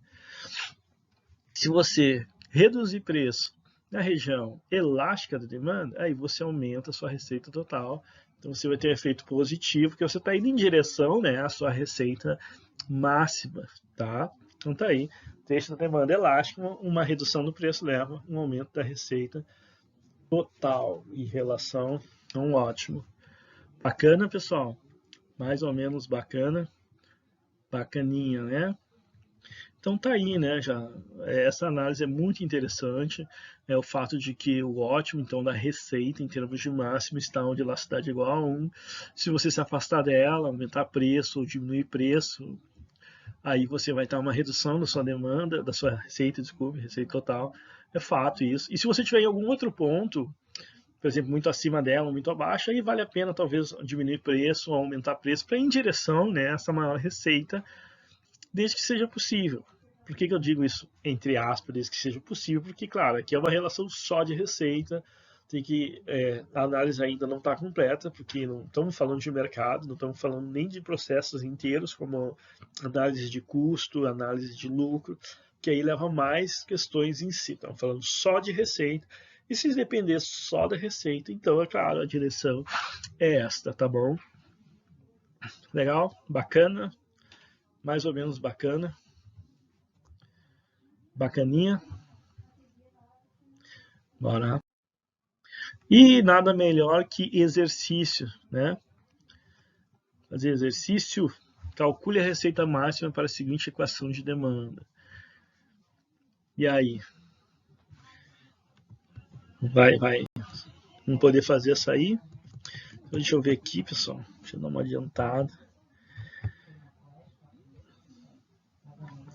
Se você reduzir preço na região elástica da demanda, aí você aumenta a sua receita total. Então você vai ter um efeito positivo, porque você está indo em direção, né, à sua receita máxima, tá? Então tá aí, trecho da demanda elástica, uma redução do preço leva um aumento da receita total em relação a um ótimo. Bacana, pessoal? Mais ou menos bacana. Bacaninha, né? Então tá aí, né? Já essa análise é muito interessante. É o fato de que o ótimo, então, da receita em termos de máximo está onde elasticidade é igual a 1. Se você se afastar dela, aumentar preço ou diminuir preço, aí você vai ter uma redução da sua demanda, da sua receita, desculpe, receita total. É fato isso. E se você tiver em algum outro ponto, por exemplo, muito acima dela, muito abaixo, aí vale a pena talvez diminuir preço ou aumentar preço para ir em direção, né, a essa maior receita, desde que seja possível. Por que eu digo isso entre aspas, desde que seja possível? Porque, claro, aqui é uma relação só de receita, tem que a análise ainda não está completa, porque não estamos falando de mercado, não estamos falando nem de processos inteiros, como análise de custo, análise de lucro, que aí leva mais questões em si. Estamos falando só de receita, e se depender só da receita, então, é claro, a direção é esta, tá bom? Legal? Bacana? Mais ou menos bacana? Bacaninha? Bora. E nada melhor que exercício, né? Fazer exercício, calcule a receita máxima para a seguinte equação de demanda. E aí? Vai. Vamos poder fazer essa aí? Então, deixa eu ver aqui, pessoal. Deixa eu dar uma adiantada.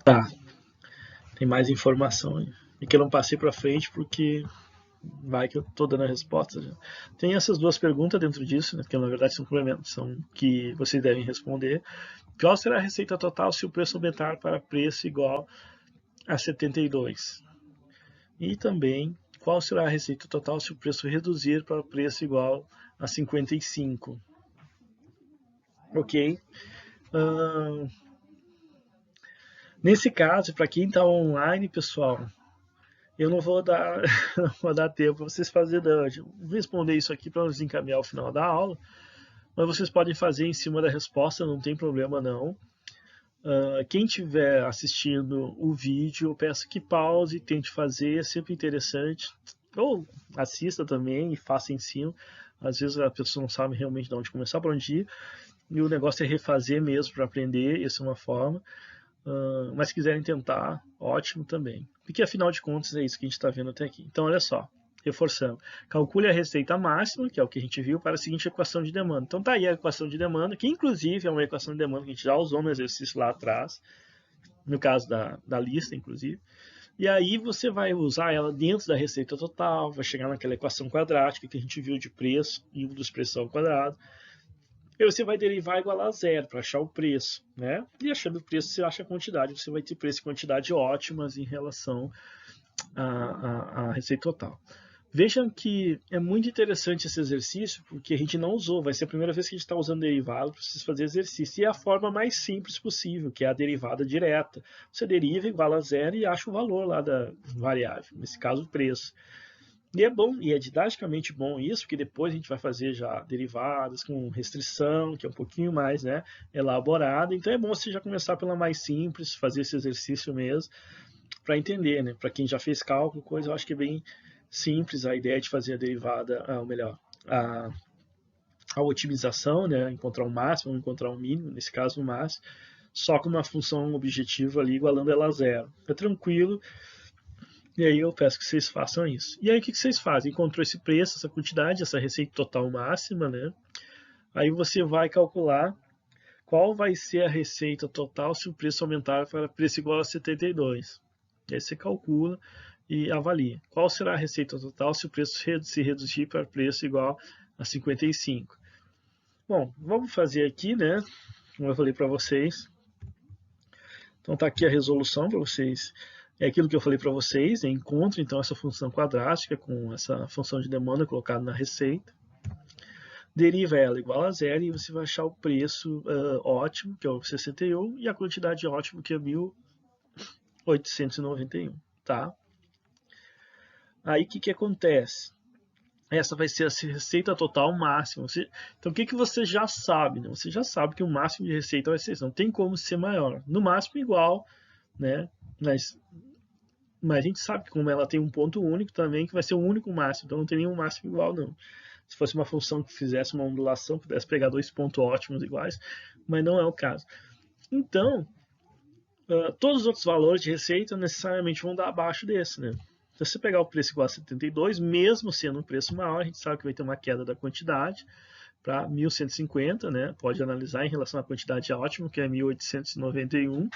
Tá. Tem mais informação. E que eu não passei para frente porque vai que eu estou dando a resposta já. Tem essas duas perguntas dentro disso, né, que na verdade são complementos, são que vocês devem responder. Qual será a receita total se o preço aumentar para preço igual a 72? E também, qual será a receita total se o preço reduzir para preço igual a 55? Ok? Nesse caso, para quem está online, pessoal, eu não vou dar, não vou dar tempo para vocês fazerem, não. Eu vou responder isso aqui para nos encaminhar ao final da aula, mas vocês podem fazer em cima da resposta, não tem problema não. Quem estiver assistindo o vídeo, eu peço que pause e tente fazer, é sempre interessante. Ou assista também e faça em cima. Às vezes a pessoa não sabe realmente de onde começar, para onde ir. E o negócio é refazer mesmo para aprender, essa é uma forma. Mas se quiserem tentar, ótimo também. Porque afinal de contas é isso que a gente está vendo até aqui. Então olha só, reforçando. Calcule a receita máxima, que é o que a gente viu, para a seguinte equação de demanda. Então tá aí a equação de demanda, que inclusive é uma equação de demanda que a gente já usou no exercício lá atrás, no caso da lista, inclusive. E aí você vai usar ela dentro da receita total, vai chegar naquela equação quadrática que a gente viu de preço e de expressão ao quadrado. E você vai derivar igual a zero para achar o preço, né? E achando o preço, você acha a quantidade. Você vai ter preço e quantidade ótimas em relação à receita total. Vejam que é muito interessante esse exercício, porque a gente não usou. Vai ser a primeira vez que a gente está usando derivado para vocês fazerem exercício. E é a forma mais simples possível, que é a derivada direta. Você deriva igual a zero e acha o valor lá da variável, nesse caso o preço. E é bom, e é didaticamente bom isso, porque depois a gente vai fazer já derivadas com restrição, que é um pouquinho mais, né, elaborada. Então é bom você já começar pela mais simples, fazer esse exercício mesmo, para entender, né? Para quem já fez cálculo, coisa, eu acho que é bem simples a ideia de fazer a derivada, ou melhor, a otimização, né? Encontrar o máximo, encontrar o mínimo, nesse caso o máximo, só com uma função objetiva ali igualando ela a zero. É tranquilo. E aí eu peço que vocês façam isso. E aí o que vocês fazem? Encontrou esse preço, essa quantidade, essa receita total máxima, né? Aí você vai calcular qual vai ser a receita total se o preço aumentar para preço igual a 72. E aí você calcula e avalia. Qual será a receita total se o preço se reduzir para preço igual a 55? Bom, vamos fazer aqui, né? Como eu falei para vocês. Então tá aqui a resolução para vocês. É aquilo que eu falei para vocês, encontre então essa função quadrática com essa função de demanda colocada na receita, deriva ela igual a zero e você vai achar o preço ótimo, que é o 61, e a quantidade ótima, que é 1.891, tá? Aí o que acontece? Essa vai ser a receita total máxima. Então o que você já sabe? Né? Você já sabe que o máximo de receita vai ser, não tem como ser maior. No máximo igual, né? Mas a gente sabe que como ela tem um ponto único também, que vai ser o único máximo, então não tem nenhum máximo igual não. Se fosse uma função que fizesse uma ondulação, pudesse pegar dois pontos ótimos iguais, mas não é o caso. Então, todos os outros valores de receita necessariamente vão dar abaixo desse, né? Se você pegar o preço igual a 72, mesmo sendo um preço maior, a gente sabe que vai ter uma queda da quantidade para 1.150, né? Pode analisar em relação à quantidade ótima, que é 1.891.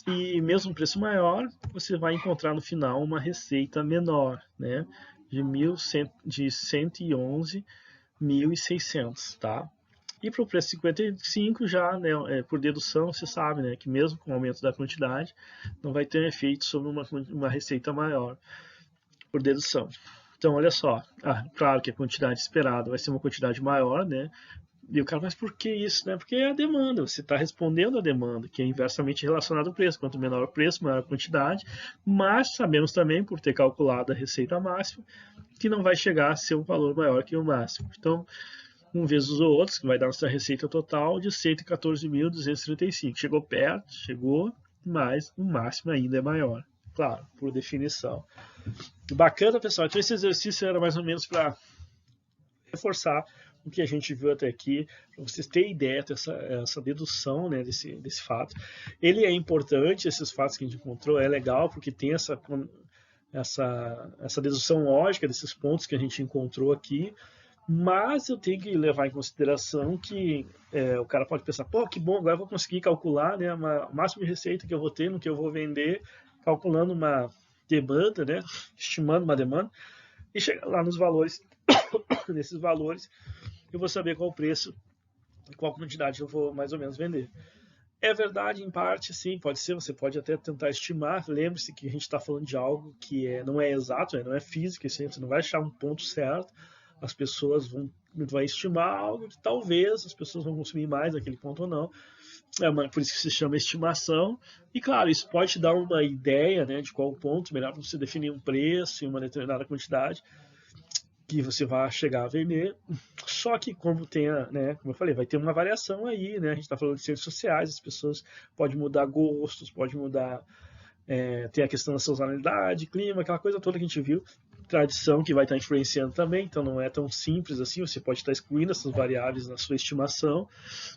E mesmo um preço maior, você vai encontrar no final uma receita menor, né? De 111.600, tá? E para o preço 55 já, né, por dedução, você sabe, né, que mesmo com o aumento da quantidade, não vai ter um efeito sobre uma receita maior, por dedução. Então, olha só, claro que a quantidade esperada vai ser uma quantidade maior, né? E o cara, mas por que isso? Né? Porque é a demanda, você está respondendo a demanda, que é inversamente relacionada ao preço. Quanto menor o preço, maior a quantidade, mas sabemos também, por ter calculado a receita máxima, que não vai chegar a ser um valor maior que o máximo. Então, um vezes os outros, que vai dar nossa receita total de 114.235. Chegou perto, chegou, mas o máximo ainda é maior. Claro, por definição. Bacana, pessoal. Então, esse exercício era mais ou menos para reforçar o que a gente viu até aqui, para vocês terem ideia dessa dedução, né, desse fato. Ele é importante, esses fatos que a gente encontrou, é legal, porque tem essa dedução lógica desses pontos que a gente encontrou aqui, mas eu tenho que levar em consideração que o cara pode pensar, pô, que bom, agora eu vou conseguir calcular, né, o máximo de receita que eu vou ter no que eu vou vender, calculando uma demanda, né, estimando uma demanda. e chegar lá nos valores, nesses valores, eu vou saber qual o preço e qual quantidade eu vou mais ou menos vender. É verdade, em parte, sim, pode ser, você pode até tentar estimar. Lembre-se que a gente está falando de algo que não é exato, não é física, você não vai achar um ponto certo. As pessoas vão estimar algo que talvez as pessoas vão consumir mais naquele ponto ou não. Por isso que se chama estimação. E claro, isso pode te dar uma ideia, né, de qual ponto, melhor você definir um preço e uma determinada quantidade que você vai chegar a vender. Só que como como eu falei, vai ter uma variação aí, né? A gente está falando de redes sociais, as pessoas podem mudar gostos, pode mudar, tem a questão da sazonalidade, clima, aquela coisa toda que a gente viu, tradição que vai estar influenciando também, então não é tão simples assim, você pode estar excluindo essas variáveis na sua estimação.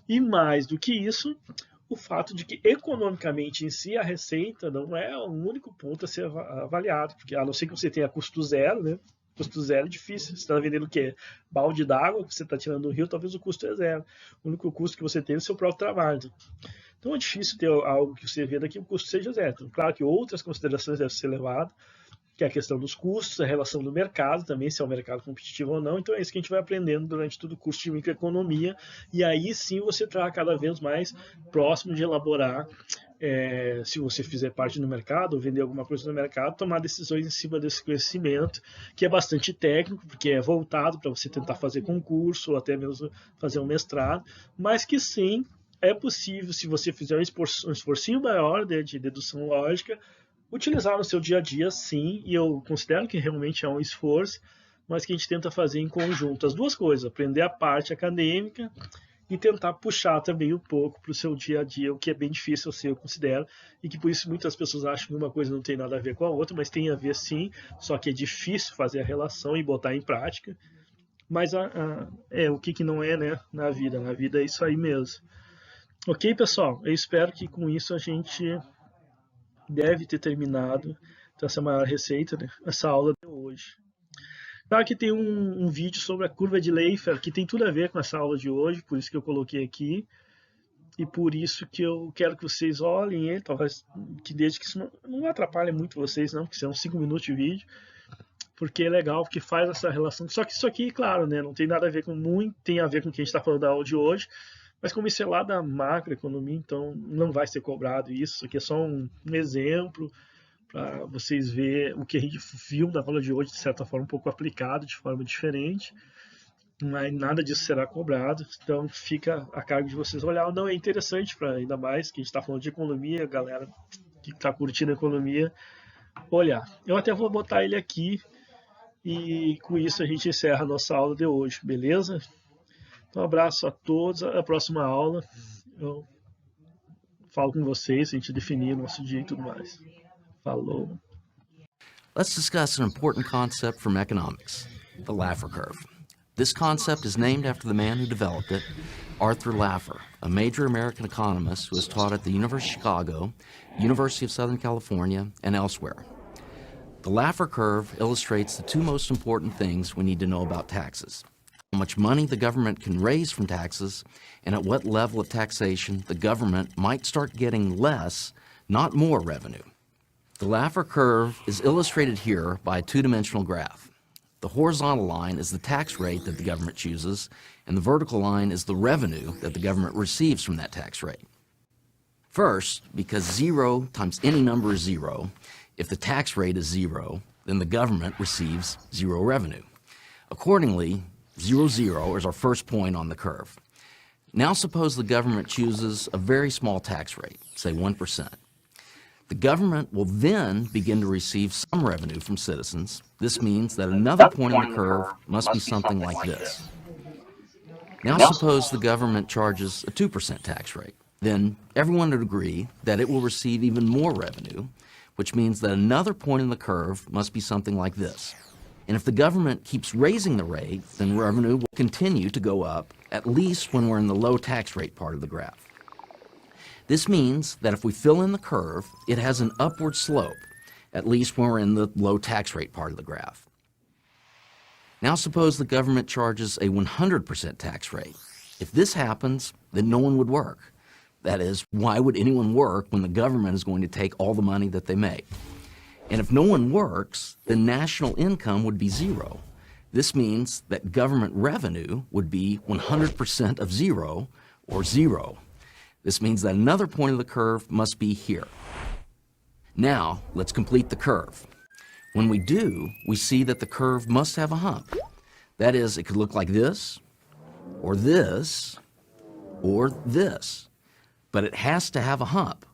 E mais do que isso, o fato de que economicamente em si a receita não é o único ponto a ser avaliado, porque a não ser que você tenha custo zero, né? Custo zero é difícil. Você está vendendo o quê? Balde d'água que você está tirando do rio, talvez o custo é zero. O único custo que você tem é o seu próprio trabalho. Então é difícil ter algo que você venda que o custo seja zero. Então, claro que outras considerações devem ser levadas, que é a questão dos custos, a relação do mercado também, se é um mercado competitivo ou não. Então é isso que a gente vai aprendendo durante todo o curso de microeconomia. E aí sim você está cada vez mais próximo de elaborar, se você fizer parte do mercado ou vender alguma coisa no mercado, tomar decisões em cima desse conhecimento, que é bastante técnico, porque é voltado para você tentar fazer concurso ou até mesmo fazer um mestrado, mas que sim, é possível, se você fizer um esforcinho maior de dedução lógica, utilizar no seu dia a dia, sim, e eu considero que realmente é um esforço, mas que a gente tenta fazer em conjunto as duas coisas, aprender a parte acadêmica e tentar puxar também um pouco para o seu dia a dia, o que é bem difícil, eu considero, e que por isso muitas pessoas acham que uma coisa não tem nada a ver com a outra, mas tem a ver sim, só que é difícil fazer a relação e botar em prática, mas o que não é, né, na vida é isso aí mesmo. Ok, pessoal? Eu espero que com isso a gente deve ter terminado então, essa maior receita, né? Essa aula de hoje. Claro que tem um vídeo sobre a curva de Laffer que tem tudo a ver com essa aula de hoje, por isso que eu coloquei aqui. E por isso que eu quero que vocês olhem ele, talvez que desde que isso não atrapalhe muito vocês, não, porque são 5 minutos de vídeo, porque é legal, porque faz essa relação. Só que isso aqui, claro, né, não tem nada a ver com muito, tem a ver com o que a gente está falando da aula de hoje, mas como isso é lá da macroeconomia, então não vai ser cobrado isso. Isso aqui é só um exemplo para vocês verem o que a gente viu na aula de hoje, de certa forma, um pouco aplicado, de forma diferente. Mas nada disso será cobrado, então fica a cargo de vocês olhar. Não é interessante, para ainda mais que a gente está falando de economia, galera que está curtindo a economia, olhar. Eu até vou botar ele aqui e com isso a gente encerra a nossa aula de hoje, beleza? Então, um abraço a todos. A próxima aula eu falo com vocês, a gente definir o nosso dia e tudo mais. Falou. Let's discuss an important concept from economics, the Laffer curve. This concept is named after the man who developed it, Arthur Laffer, a major American economist who has taught at the University of Chicago, University of Southern California, and elsewhere. The Laffer curve illustrates the two most important things we need to know about taxes: how much money the government can raise from taxes, and at what level of taxation the government might start getting less, not more revenue. The Laffer curve is illustrated here by a two-dimensional graph. The horizontal line is the tax rate that the government chooses, and the vertical line is the revenue that the government receives from that tax rate. First, because 0 times any number is 0, if the tax rate is 0, then the government receives 0 revenue. Accordingly, 0, 0 is our first point on the curve. Now suppose the government chooses a very small tax rate, say 1%. The government will then begin to receive some revenue from citizens. This means that another point on the curve must be something like this. Now suppose the government charges a 2% tax rate. Then everyone would agree that it will receive even more revenue, which means that another point in the curve must be something like this. And if the government keeps raising the rate, then revenue will continue to go up, at least when we're in the low tax rate part of the graph. This means that if we fill in the curve, it has an upward slope, at least when we're in the low tax rate part of the graph. Now suppose the government charges a 100% tax rate. If this happens, then no one would work. That is, why would anyone work when the government is going to take all the money that they make? And if no one works, then national income would be zero. This means that government revenue would be 100% of zero, or zero. This means that another point of the curve must be here. Now, let's complete the curve. When we do, we see that the curve must have a hump. That is, it could look like this, or this, or this. But it has to have a hump.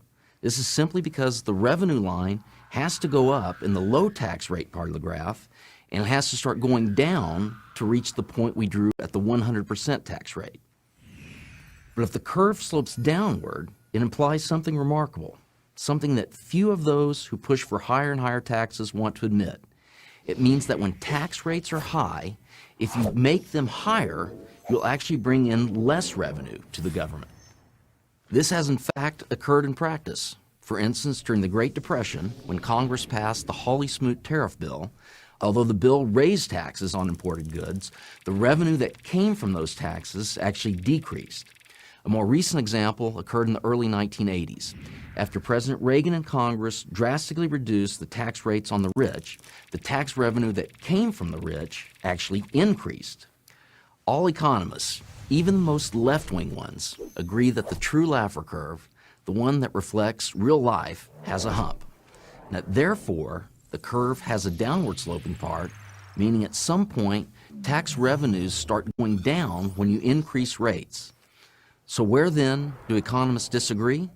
This is simply because the revenue line has to go up in the low tax rate part of the graph, and it has to start going down to reach the point we drew at the 100% tax rate. But if the curve slopes downward, it implies something remarkable, something that few of those who push for higher and higher taxes want to admit. It means that when tax rates are high, if you make them higher, you'll actually bring in less revenue to the government. This has in fact occurred in practice. For instance, during the Great Depression, when Congress passed the Hawley-Smoot tariff bill, although the bill raised taxes on imported goods, the revenue that came from those taxes actually decreased. A more recent example occurred in the early 1980s. After President Reagan and Congress drastically reduced the tax rates on the rich, the tax revenue that came from the rich actually increased. All economists, even the most left-wing ones, agree that the true Laffer curve, the one that reflects real life, has a hump. And that therefore, the curve has a downward sloping part, meaning at some point, tax revenues start going down when you increase rates. So where then do economists disagree?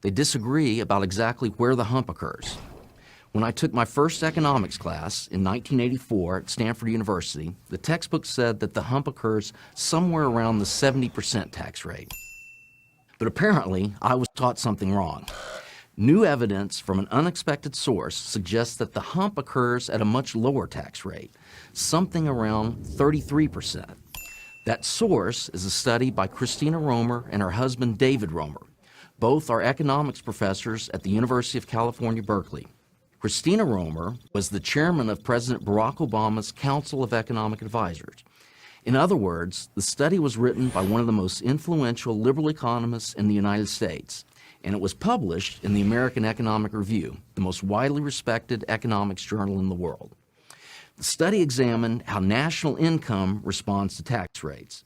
They disagree about exactly where the hump occurs. When I took my first economics class in 1984 at Stanford University, the textbook said that the hump occurs somewhere around the 70% tax rate. But apparently, I was taught something wrong. New evidence from an unexpected source suggests that the hump occurs at a much lower tax rate, something around 33%. That source is a study by Christina Romer and her husband David Romer. Both are economics professors at the University of California, Berkeley. Christina Romer was the chairman of President Barack Obama's Council of Economic Advisors. In other words, the study was written by one of the most influential liberal economists in the United States, and it was published in the American Economic Review, the most widely respected economics journal in the world. The study examined how national income responds to tax rates.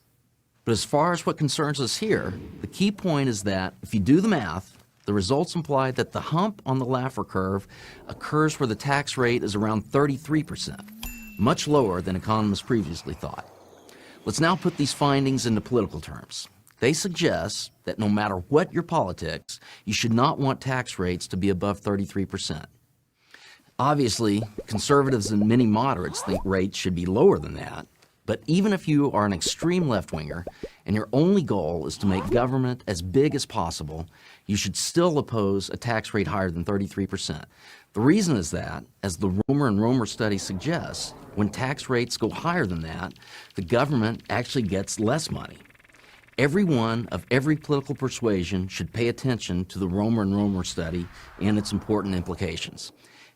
But as far as what concerns us here, the key point is that if you do the math, the results imply that the hump on the Laffer curve occurs where the tax rate is around 33%, much lower than economists previously thought. Let's now put these findings into political terms. They suggest that no matter what your politics, you should not want tax rates to be above 33%. Obviously, conservatives and many moderates think rates should be lower than that. But even if you are an extreme left-winger and your only goal is to make government as big as possible, you should still oppose a tax rate higher than 33%. The reason is that, as the Romer and Romer study suggests, when tax rates go higher than that, the government actually gets less money. Everyone of every political persuasion should pay attention to the Romer and Romer study and its important implications.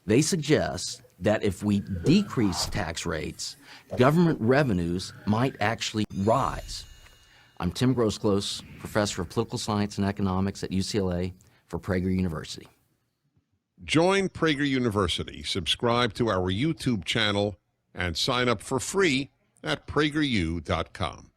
They suggest that if we decrease tax rates, government revenues might actually rise. I'm Tim Grosclose, professor of political science and economics at UCLA for Prager University. Join Prager University, subscribe to our YouTube channel, and sign up for free at prageru.com.